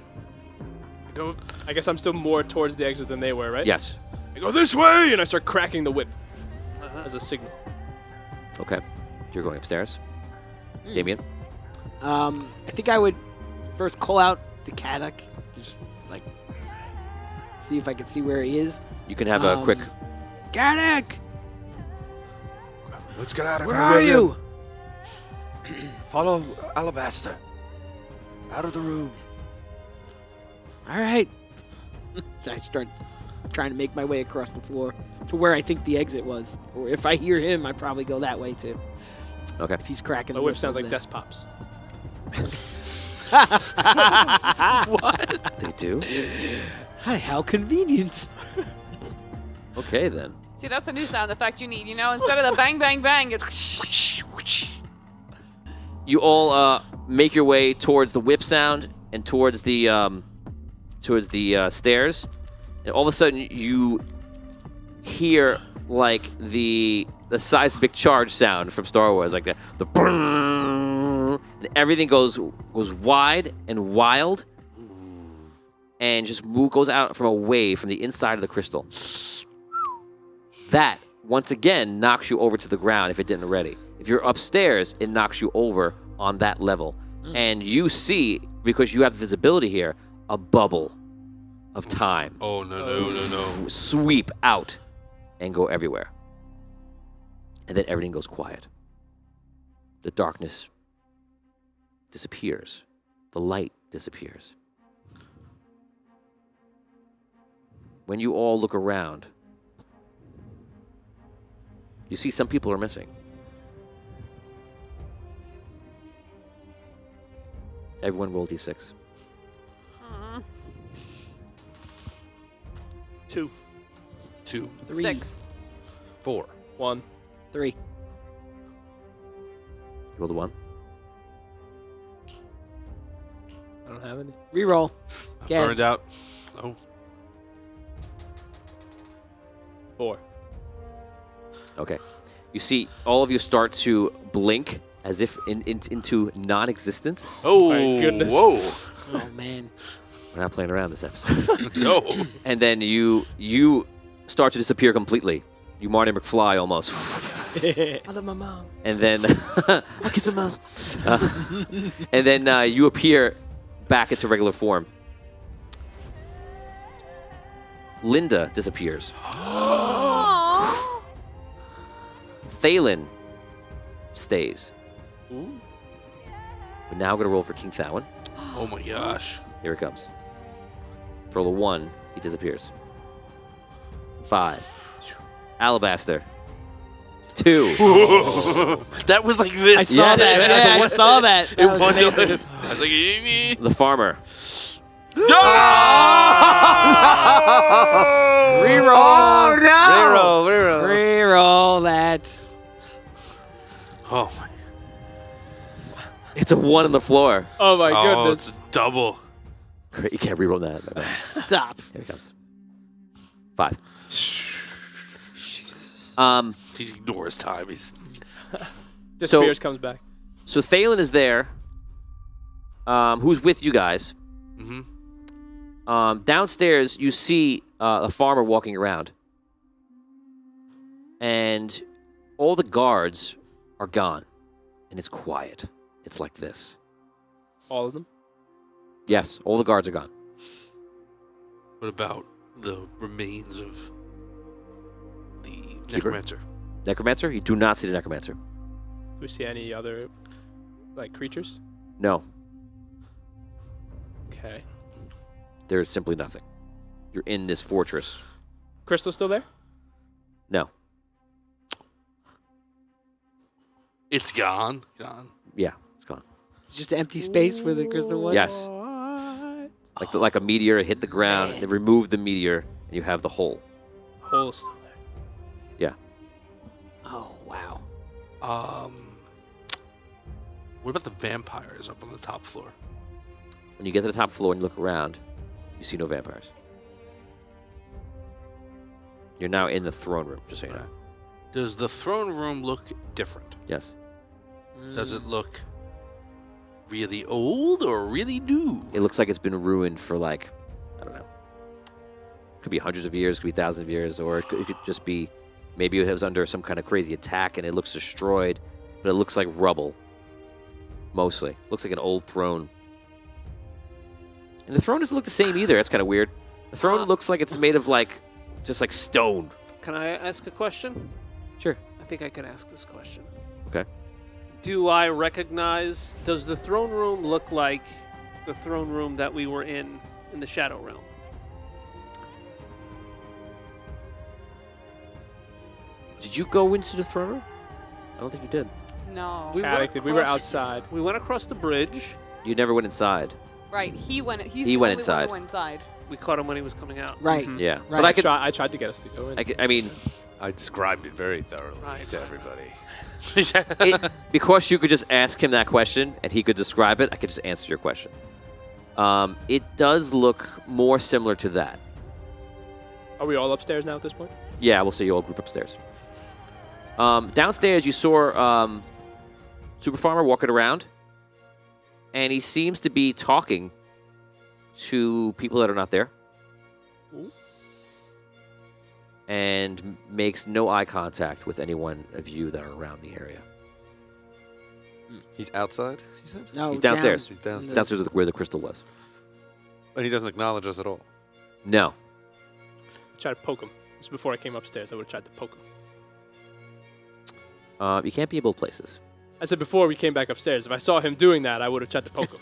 I guess I'm still more towards the exit than they were, right? Yes. I go this way, and I start cracking the whip as a signal. Okay. You're going upstairs. Damien? I think I would first call out to Kadak, just like see if I can see where he is. You can have a quick... Kadak! Let's get out of Where here. are you? Follow Alabaster. Out of the room. All right. I start trying to make my way across the floor to where I think the exit was. Or if I hear him, I probably go that way too. Okay. If he's cracking My the whip sounds over like there. desk pops. What? They do? Hi, how convenient. Okay, then. See, that's a new sound effect you need, you know? Instead of the bang, bang, bang, it's... You all make your way towards the whip sound and towards the stairs, and all of a sudden you hear like the seismic charge sound from Star Wars, like the brrrr, and everything goes wide and wild, and just goes out from away from the inside of the crystal. That once again knocks you over to the ground if it didn't already. If you're upstairs, it knocks you over on that level. And you see, because you have visibility here, a bubble of time Oh, no. sweep out and go everywhere. And then everything goes quiet. The darkness disappears. The light disappears. when you all look around, you see some people are missing. Everyone roll d6. 2. 2. 3. 6. 4. 1. 3. You rolled a 1. I don't have any. Reroll. Again. Burned out. Oh. 4. Okay. You see all of you start to blink as if into non-existence. Oh, My goodness. whoa. Oh man. We're not playing around this episode. No. And then you start to disappear completely. You Marty McFly almost. I love my mom. And then I'll kiss my mom. And then you appear back into regular form. Linda disappears. Aww. Thalen stays. Ooh. We're now going to roll for King Thawen. Oh my gosh. Here it comes. Roll a 1, he disappears. 5. Alabaster. 2. That was like this. I saw Yes, that. man. Yeah, I saw that. It That was won. amazing. I was like, Amy. The farmer. Reroll. Reroll. Reroll that. Oh my. It's a 1 on the floor. Oh my Oh, goodness. it's double. Great, you can't reroll that. No. Stop. Here it comes. 5. He ignores time. He's Disappears, comes back. So Thalen is there. Who's with you guys? mm-hmm. Downstairs, you see a farmer walking around. And all the guards are gone. And it's quiet. It's like this. All of them. Yes, all the guards are gone. What about the remains of the Keeper? necromancer? Necromancer? You do not see the necromancer. Do we see any other like creatures? No, Okay. there is simply nothing. You're in this fortress. Crystal still there? No. It's gone. Gone. Yeah, it's gone. Just empty space where the crystal was. Yes. Like a meteor hit the ground, they removed the meteor, and you have the hole. Hole still there. Yeah. Oh wow. What about the vampires up on the top floor? When you get to the top floor and you look around, you see no vampires. You're now in the throne room, just so you know. Does the throne room look different? Yes. Does it look really old or really new? It looks like it's been ruined for I don't know. Could be hundreds of years, could be thousands of years, or it could just be, maybe it was under some kind of crazy attack and it looks destroyed, but it looks like rubble. Mostly. Looks like an old throne. And the throne doesn't look the same either. That's kind of weird. The throne looks like it's made of just like stone. Can I ask a question? Sure. I think I can ask this question. Okay. Do I recognize, does the throne room look like the throne room that we were in the Shadow Realm? Did you go into the throne room? I don't think you did. No. We Attic did. We were across- outside. We went across the bridge. You never went inside. Right. He went. He's He the went only inside. one that went inside. We caught him when he was coming out. Right. Mhm. Yeah. Right. But I tried to get us to go in. I mean, I described it very thoroughly Right. to everybody. because you could just ask him that question and he could describe it, I could just answer your question. It does look more similar to that. Are we all upstairs now at this point? Yeah, we'll see you all group upstairs. Downstairs, you saw Super Farmer walking around, and he seems to be talking to people that are not there. Ooh. And makes no eye contact with anyone of you that are around the area. He's outside, you said? No. He's downstairs. He's downstairs. Downstairs where the crystal was. And he doesn't acknowledge us at all. No. I tried to poke him. This is before I came upstairs. I would have tried to poke him. You can't be in both places. I said before we came back upstairs. If I saw him doing that, I would have tried to poke him.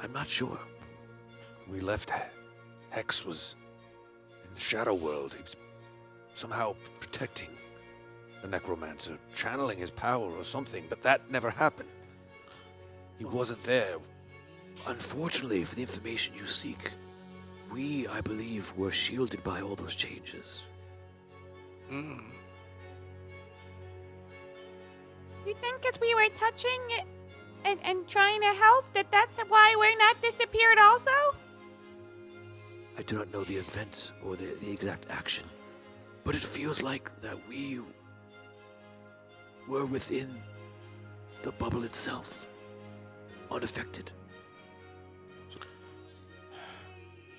I'm not sure. We left. Hex was in the shadow world. He was somehow protecting the necromancer, channeling his power or something, but that never happened. He wasn't there. Unfortunately, for the information you seek, we, I believe, were shielded by all those changes. Mm. You think because we were touching it and trying to help that's why we're not disappeared also? I do not know the event or the exact action, but it feels like that we were within the bubble itself, unaffected.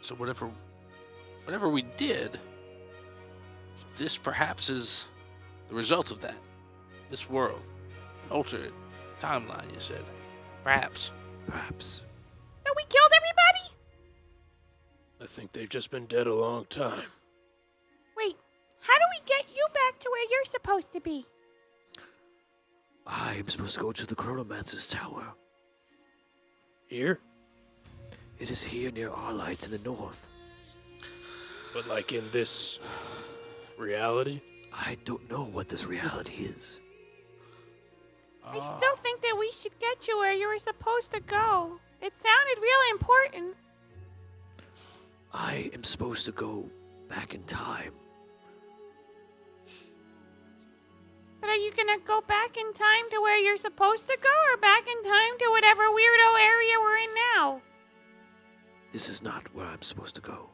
So whatever we did, this perhaps is the result of that. This world, alternate timeline. You said, perhaps. Perhaps. That we killed everybody? I think they've just been dead a long time. Wait, how do we get you back to where you're supposed to be? I am supposed to go to the Chronomancer's tower. Here? It is here near Arlight in the north. But like in this reality? I don't know what this reality is. I still think that we should get you where you were supposed to go. It sounded really important. I am supposed to go back in time. But are you gonna go back in time to where you're supposed to go, or back in time to whatever weirdo area we're in now? This is not where I'm supposed to go.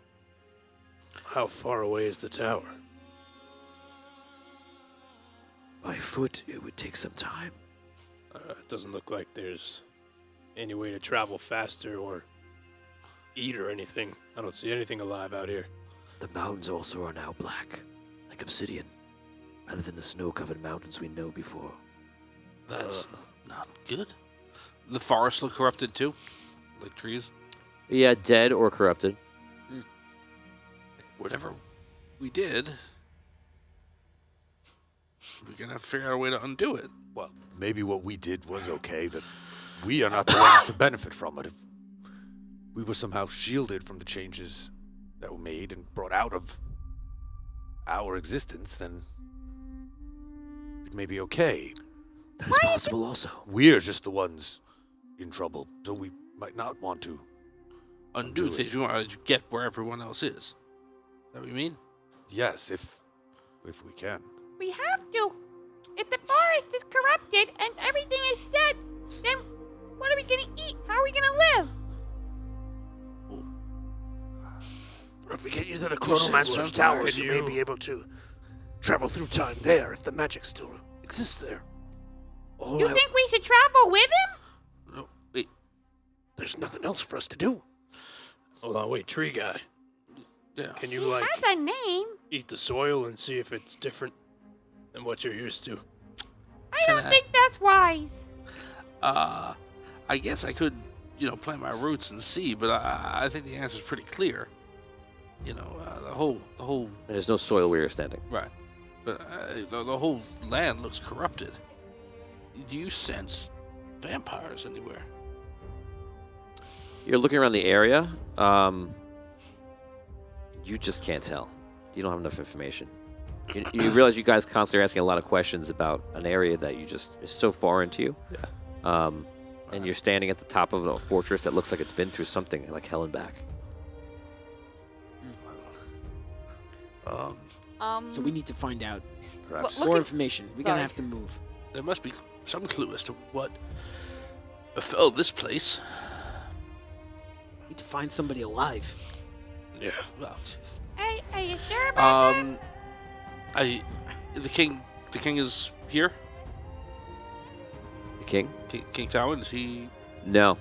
How far away is the tower? By foot, it would take some time. It doesn't look like there's any way to travel faster or eat or anything. I don't see anything alive out here. The mountains also are now black, like obsidian, rather than the snow-covered mountains we know before. That's not good. The forests look corrupted too, like trees. Yeah, dead or corrupted. Whatever we did, we're gonna have to figure out a way to undo it. Well, maybe what we did was okay, but we are not the ones to benefit from it. If we were somehow shielded from the changes that were made and brought out of our existence, then it may be okay. That is possible also. We're just the ones in trouble, so we might not want to Undo things. We want to get where everyone else is. Is that what you mean? Yes, if we can. We have to. If the forest is corrupted and everything is dead, then what are we gonna eat? How are we gonna live? If we get you to the You said Chronomancer's tower, vampires, you may be able to travel through time there if the magic still exists there. You think we should travel with him? No, wait. There's nothing else for us to do. Hold on, wait, tree guy. Yeah. Can you, He like, has a name. eat the soil and see if it's different than what you're used to? I don't think that's wise. I guess I could, plant my roots and see, but I think the answer's pretty clear. The whole There's no soil where you're standing. right, but the whole land looks corrupted. Do you sense vampires anywhere? You're looking around the area. You just can't tell. You don't have enough information. You realize you guys constantly are asking a lot of questions about an area that you just is so foreign to you. Yeah. And you're standing at the top of a fortress that looks like it's been through something like hell and back. So we need to find out Perhaps. more information. We're Sorry. gonna have to move. There must be some clue as to what befell this place. We need to find somebody alive. Yeah. Well, Are you sure about that? the king is here. The king? King Thowin, is he? No.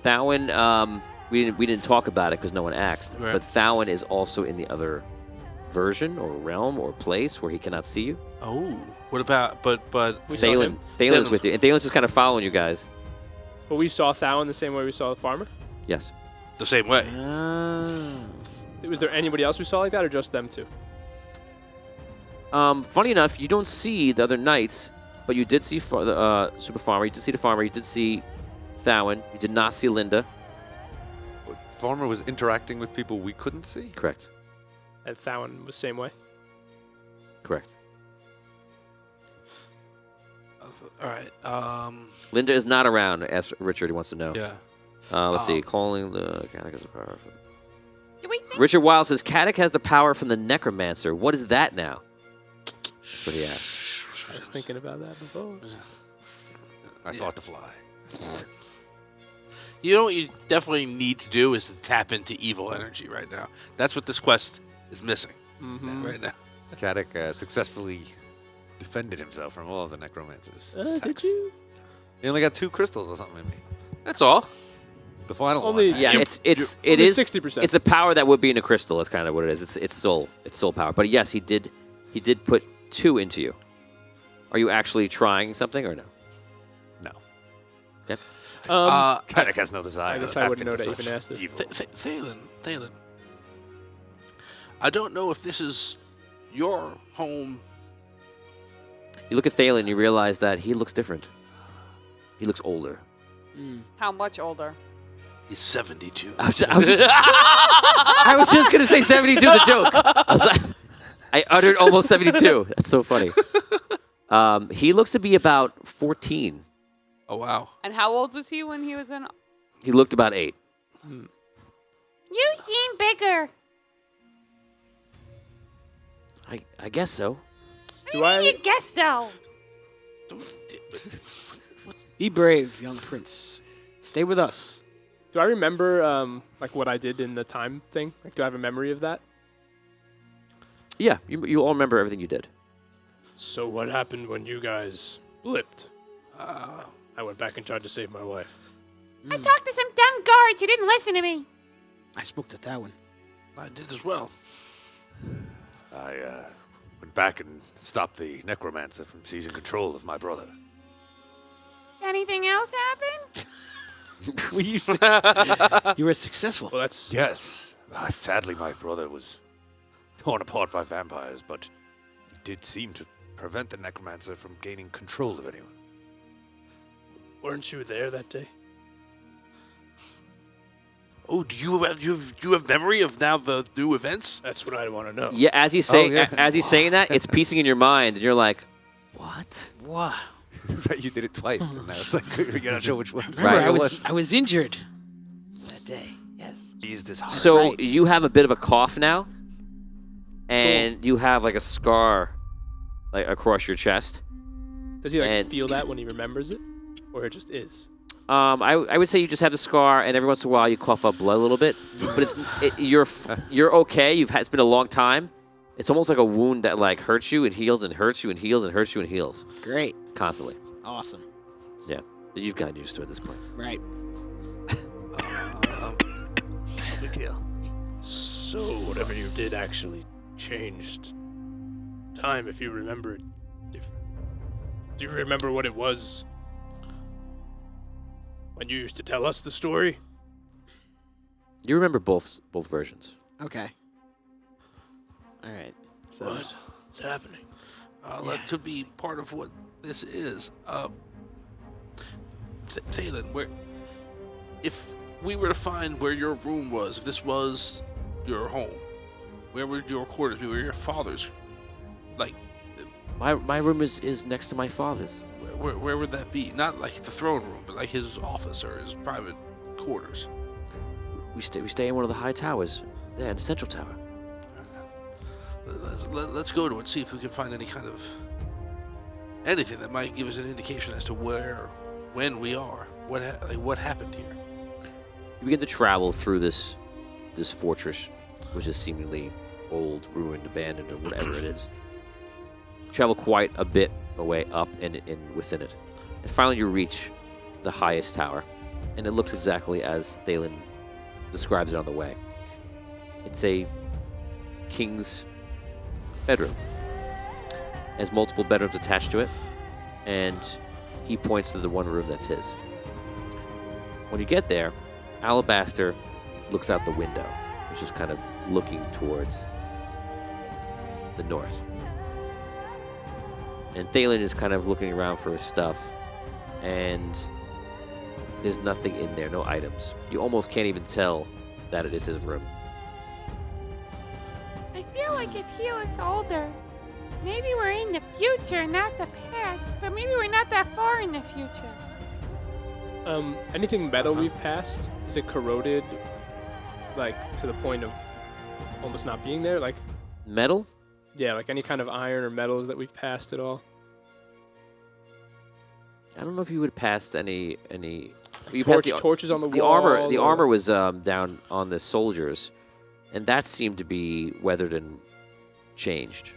Thowin, we didn't talk about it because no one asked. Right. But Thowin is also in the other version or realm or place where he cannot see you. Oh, what about? But we saw Thalen him. is with you, and Thalen's just kind of following you guys. But we saw Thowin the same way we saw the farmer. Yes. the same way. Was there anybody else we saw like that, or just them two? Funny enough, you don't see the other knights, but you did see the super farmer. You did see the farmer. You did see Thowin. You did not see Linda. farmer was interacting with people we couldn't see? Correct. And Thawen was same way. Correct. All right. Linda is not around. Ask Richard. He wants to know. Yeah. Let's see. Calling the Caddick has the power. Do we think Richard Wild says Caddick has the power from the necromancer. What is that now? That's what he asked. I was thinking about that before. I thought to fly. You know what you definitely need to do is to tap into evil energy right now. That's what this quest is missing right now. Caddick successfully defended himself from all of the necromancers. Did attacks. you? He only got 2 crystals or something, maybe. That's all. The final Only- one. Yeah, You- it Only is 60%. It's a power that would be in a crystal. That's kind of what it is. It's soul power. But yes, he did put 2 into you. Are you actually trying something or no? No. Okay. Caddick has no desire. I guess to I tap wouldn't know into to such even ask this. evil. Thalen. I don't know if this is your home. You look at Thalen and you realize that he looks different. He looks older. How much older? He's 72. I was just gonna say 72 is a joke. I uttered almost 72. That's so funny. He looks to be about 14. Oh, wow. And how old was he when he was in? He looked about 8. you seem bigger? I guess so. Do I? You guess so. Be brave, young prince. Stay with us. Do I remember like what I did in the time thing? Like, do I have a memory of that? Yeah, you all remember everything you did. So what happened when you guys blipped? I went back and tried to save my wife. I talked to some dumb guards who didn't listen to me. I spoke to Thawen. I did as well. I went back and stopped the necromancer from seizing control of my brother. Anything else happen? You were successful. Well, that's Yes. Sadly, my brother was torn apart by vampires, but he did seem to prevent the necromancer from gaining control of anyone. weren't you there that day? Oh, do you have memory of now the new events? That's what I want to know. Yeah, as he's saying yeah. as he's saying that, it's piecing in your mind, and you're like, what? Wow. You did it twice, and now it's like you're not sure which one. Remember, I was injured that day. Yes. Eased his heart. So Right. you have a bit of a cough now, and you have like a scar, like across your chest. Does he like And- feel that when he remembers it, or it just is? I would say you just have the scar, and every once in a while you cough up blood a little bit, but you're okay. It's been a long time. It's almost like a wound that like hurts you and heals and hurts you and heals and hurts you and heals Great. constantly. Awesome. Yeah, you've gotten used to it at this point. Right. Big deal. So whatever you did actually changed time, if you remember it. Do you remember what it was when you used to tell us the story? You remember both versions. Okay. All right. So What's happening? That could be part of what this is. Thalen, if we were to find where your room was, if this was your home, where would your quarters be? Where your father's? Like, My room is next to my father's. where would that be? Not like the throne room, but like his office or his private quarters. We stay in one of the high towers. There, in the central tower. Let's go to it, see if we can find any kind of anything that might give us an indication as to where, when we are, what happened here. You begin to travel through this fortress, which is seemingly old, ruined, abandoned, or whatever it is. Travel quite a bit away up and within it. And finally you reach the highest tower, and it looks exactly as Thalen describes it on the way. It's a king's bedroom. It has multiple bedrooms attached to it, and he points to the one room that's his. When you get there, Alabaster looks out the window, which is kind of looking towards the north. And Thalen is kind of looking around for his stuff, and there's nothing in there, no items. You almost can't even tell that it is his room. I feel like if he looks older, maybe we're in the future, not the past, but maybe we're not that far in the future. Anything metal we've passed, is it corroded, like to the point of almost not being there? Like, Metal? yeah, like any kind of iron or metals that we've passed at all? I don't know if you would pass any. You passed Torches on the the wall. armor. The or- armor was down on the soldiers, and that seemed to be weathered and changed.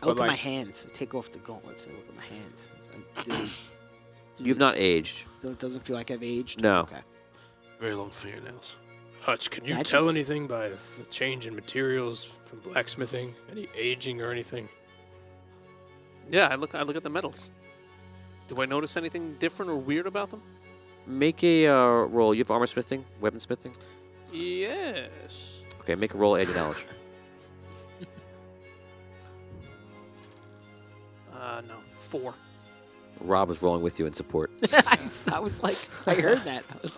I look But, at my like- hands. I take off the gauntlets. I look at my hands. You've not aged. It doesn't feel like I've aged? No. Okay. Very long fingernails. Hutch, can you Yeah, I tell anything by the change in materials from blacksmithing? Any aging or anything? Yeah, I look at the metals. Do I notice anything different or weird about them? Make a roll. You have armor smithing, weapon smithing. Yes. Okay, make a roll. Aid your knowledge. No. 4. Rob was rolling with you in support. I was like, I heard that. I was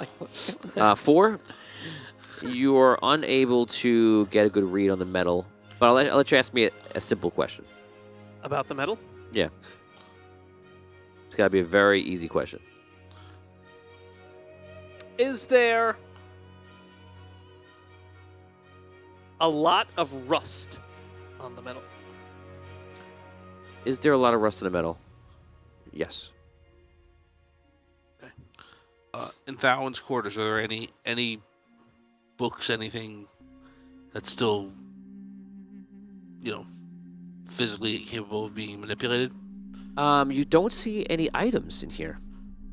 like, 4. You are unable to get a good read on the metal, but I'll let you ask me a simple question. About the metal? Yeah. It's got to be a very easy question. Is there a lot of rust on the metal? Is there a lot of rust in the metal? Yes. In Thowin's quarters, are there any books, anything that's still, physically capable of being manipulated? You don't see any items in here.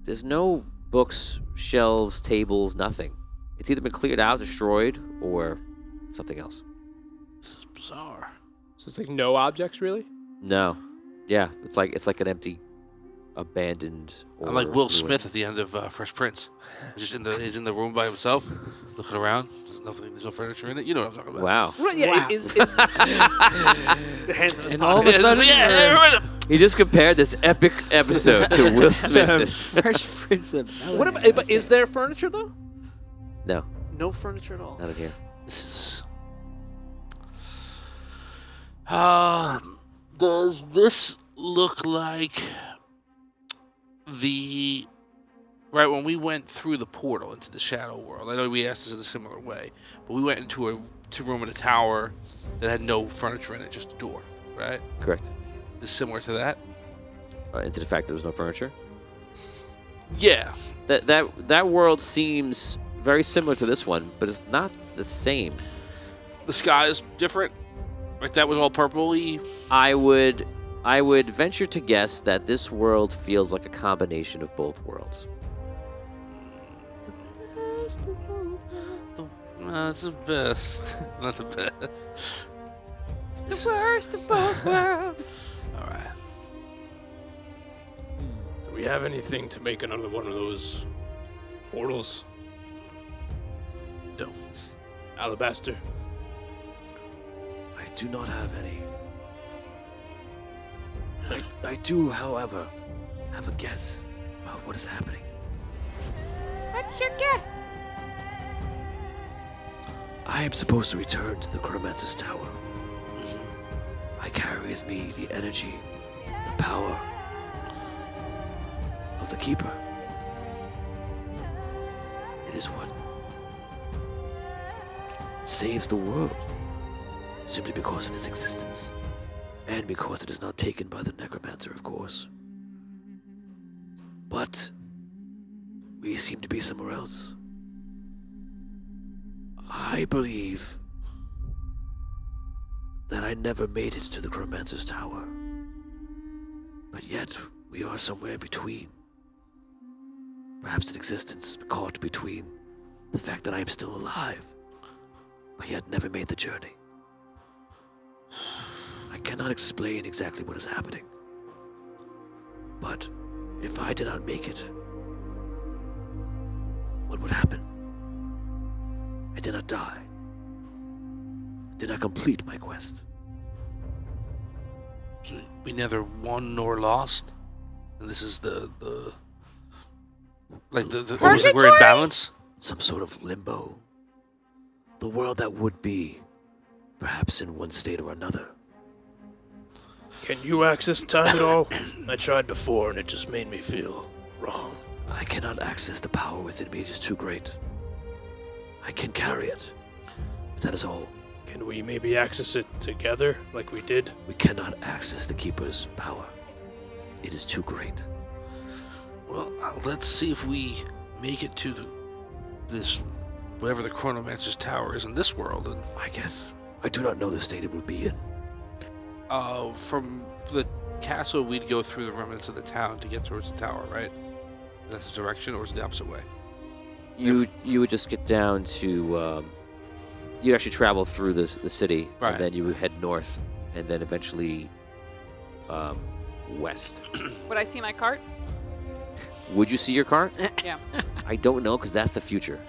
There's no books, shelves, tables, nothing. It's either been cleared out, destroyed, or something else. This is bizarre. So it's like no objects, really? No. Yeah, it's like an empty, abandoned. Or I'm like Will ruined. Smith at the end of Fresh Prince. He's in the room by himself, looking around. There's no furniture in it. You know what I'm talking about. Wow. Right, yeah, Wow. is the hands in his And all of a pocket. sudden, Yeah, right. He just compared this epic episode to Will Smith. Fresh Prince of What about, but is there furniture though? No, No furniture at all. not in here. This is. Does this look like the right when we went through the portal into the shadow world? I know we asked this in a similar way, but we went into a room in a tower that had no furniture in it, just a door. Right? Correct. Is similar to that? Into the fact that there's no furniture. Yeah. That world seems very similar to this one, but it's not the same. The sky is different. Like that was all purpley. I would venture to guess that this world feels like a combination of both worlds. It's the best. Not the best. The worst of both worlds. All right. Do we have anything to make another one of those portals? No. Alabaster. I do not have any. I do, however, have a guess about what is happening. What's your guess? I am supposed to return to the Necromancer's Tower. I carry with me the energy, the power of the Keeper. It is what saves the world, simply because of its existence, and because it is not taken by the Necromancer, of course. But we seem to be somewhere else. I believe that I never made it to the Necromancer's Tower. But yet, we are somewhere between. Perhaps an existence caught between the fact that I am still alive, but yet never made the journey. I cannot explain exactly what is happening. But if I did not make it, what would happen? I did not die. Did not complete my quest. So we neither won nor lost. And this is the like the almost like we're in Purgatory? balance. some sort of limbo. The world that would be, perhaps in one state or another. Can you access time at all? I tried before and it just made me feel wrong. I cannot access the power within me. It is too great. I can carry it, but that is all. Can we maybe access it together like we did? We cannot access the Keeper's power. It is too great. Well, let's see if we make it to this, whatever the Chronomancer's tower is in this world. And I guess. I do not know the state it would be in. from the castle, we'd go through the remnants of the town to get towards the tower, right? That's the direction, or is it the opposite way? You would just get down to you'd actually travel through the city, Right. and then you would head north, and then eventually west. Would I see my cart? Would you see your cart? Yeah. I don't know, because that's the future.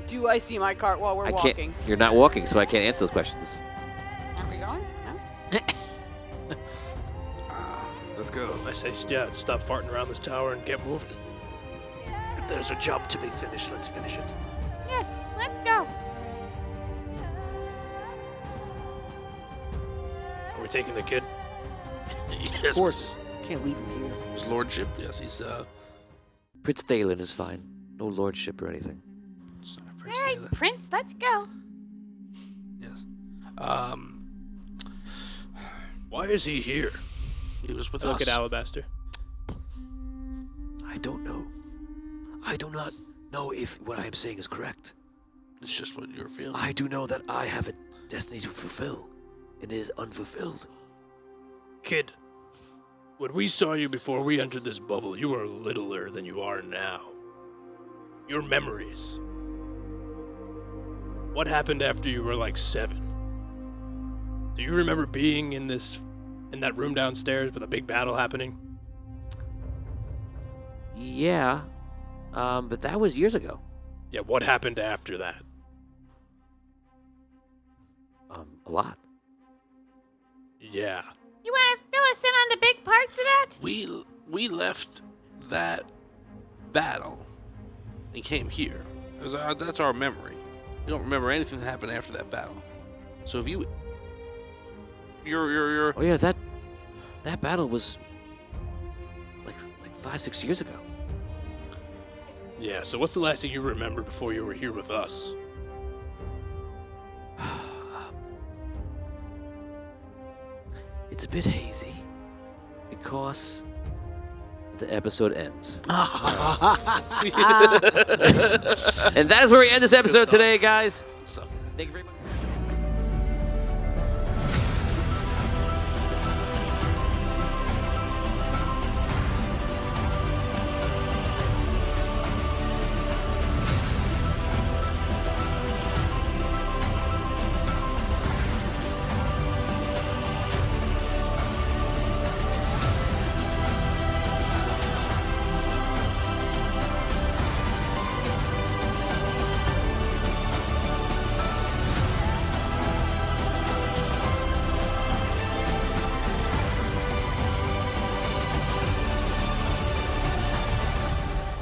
Do I see my cart while we're I walking? can't. You're not walking, so I can't answer those questions. Aren't we going? No? Let's go. I say, yeah, stop farting around this tower and get moving. If there's a job to be finished, let's finish it. Yes, let's go. Are we taking the kid? Of course. Can't leave him here. His lordship, yes, he's Prince Thalen is fine. No lordship or anything. sorry, All Prince right, Thalen. Prince, let's go. Yes. Why is he here? He was with Look us. at Alabaster. I don't know. I do not know if what I am saying is correct. It's just what you're feeling. I do know that I have a destiny to fulfill, and it is unfulfilled. Kid, when we saw you before we entered this bubble, you were littler than you are now. Your memories. What happened after you were like 7? Do you remember being in that room downstairs with a big battle happening? Yeah, but that was years ago. Yeah, what happened after that? A lot. Yeah. You want to fill us in on the big parts of that? We left that battle and came here. That's our memory. We don't remember anything that happened after that battle. So if you're Oh yeah, that battle was like 5-6 years ago. Yeah, so what's the last thing you remember before you were here with us? It's a bit hazy because the episode ends. And that is where we end this episode today, guys. so Thank you very much.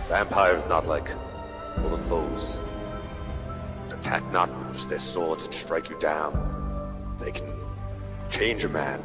Vampires not like other foes. Attack not with just their swords and strike you down. They can change a man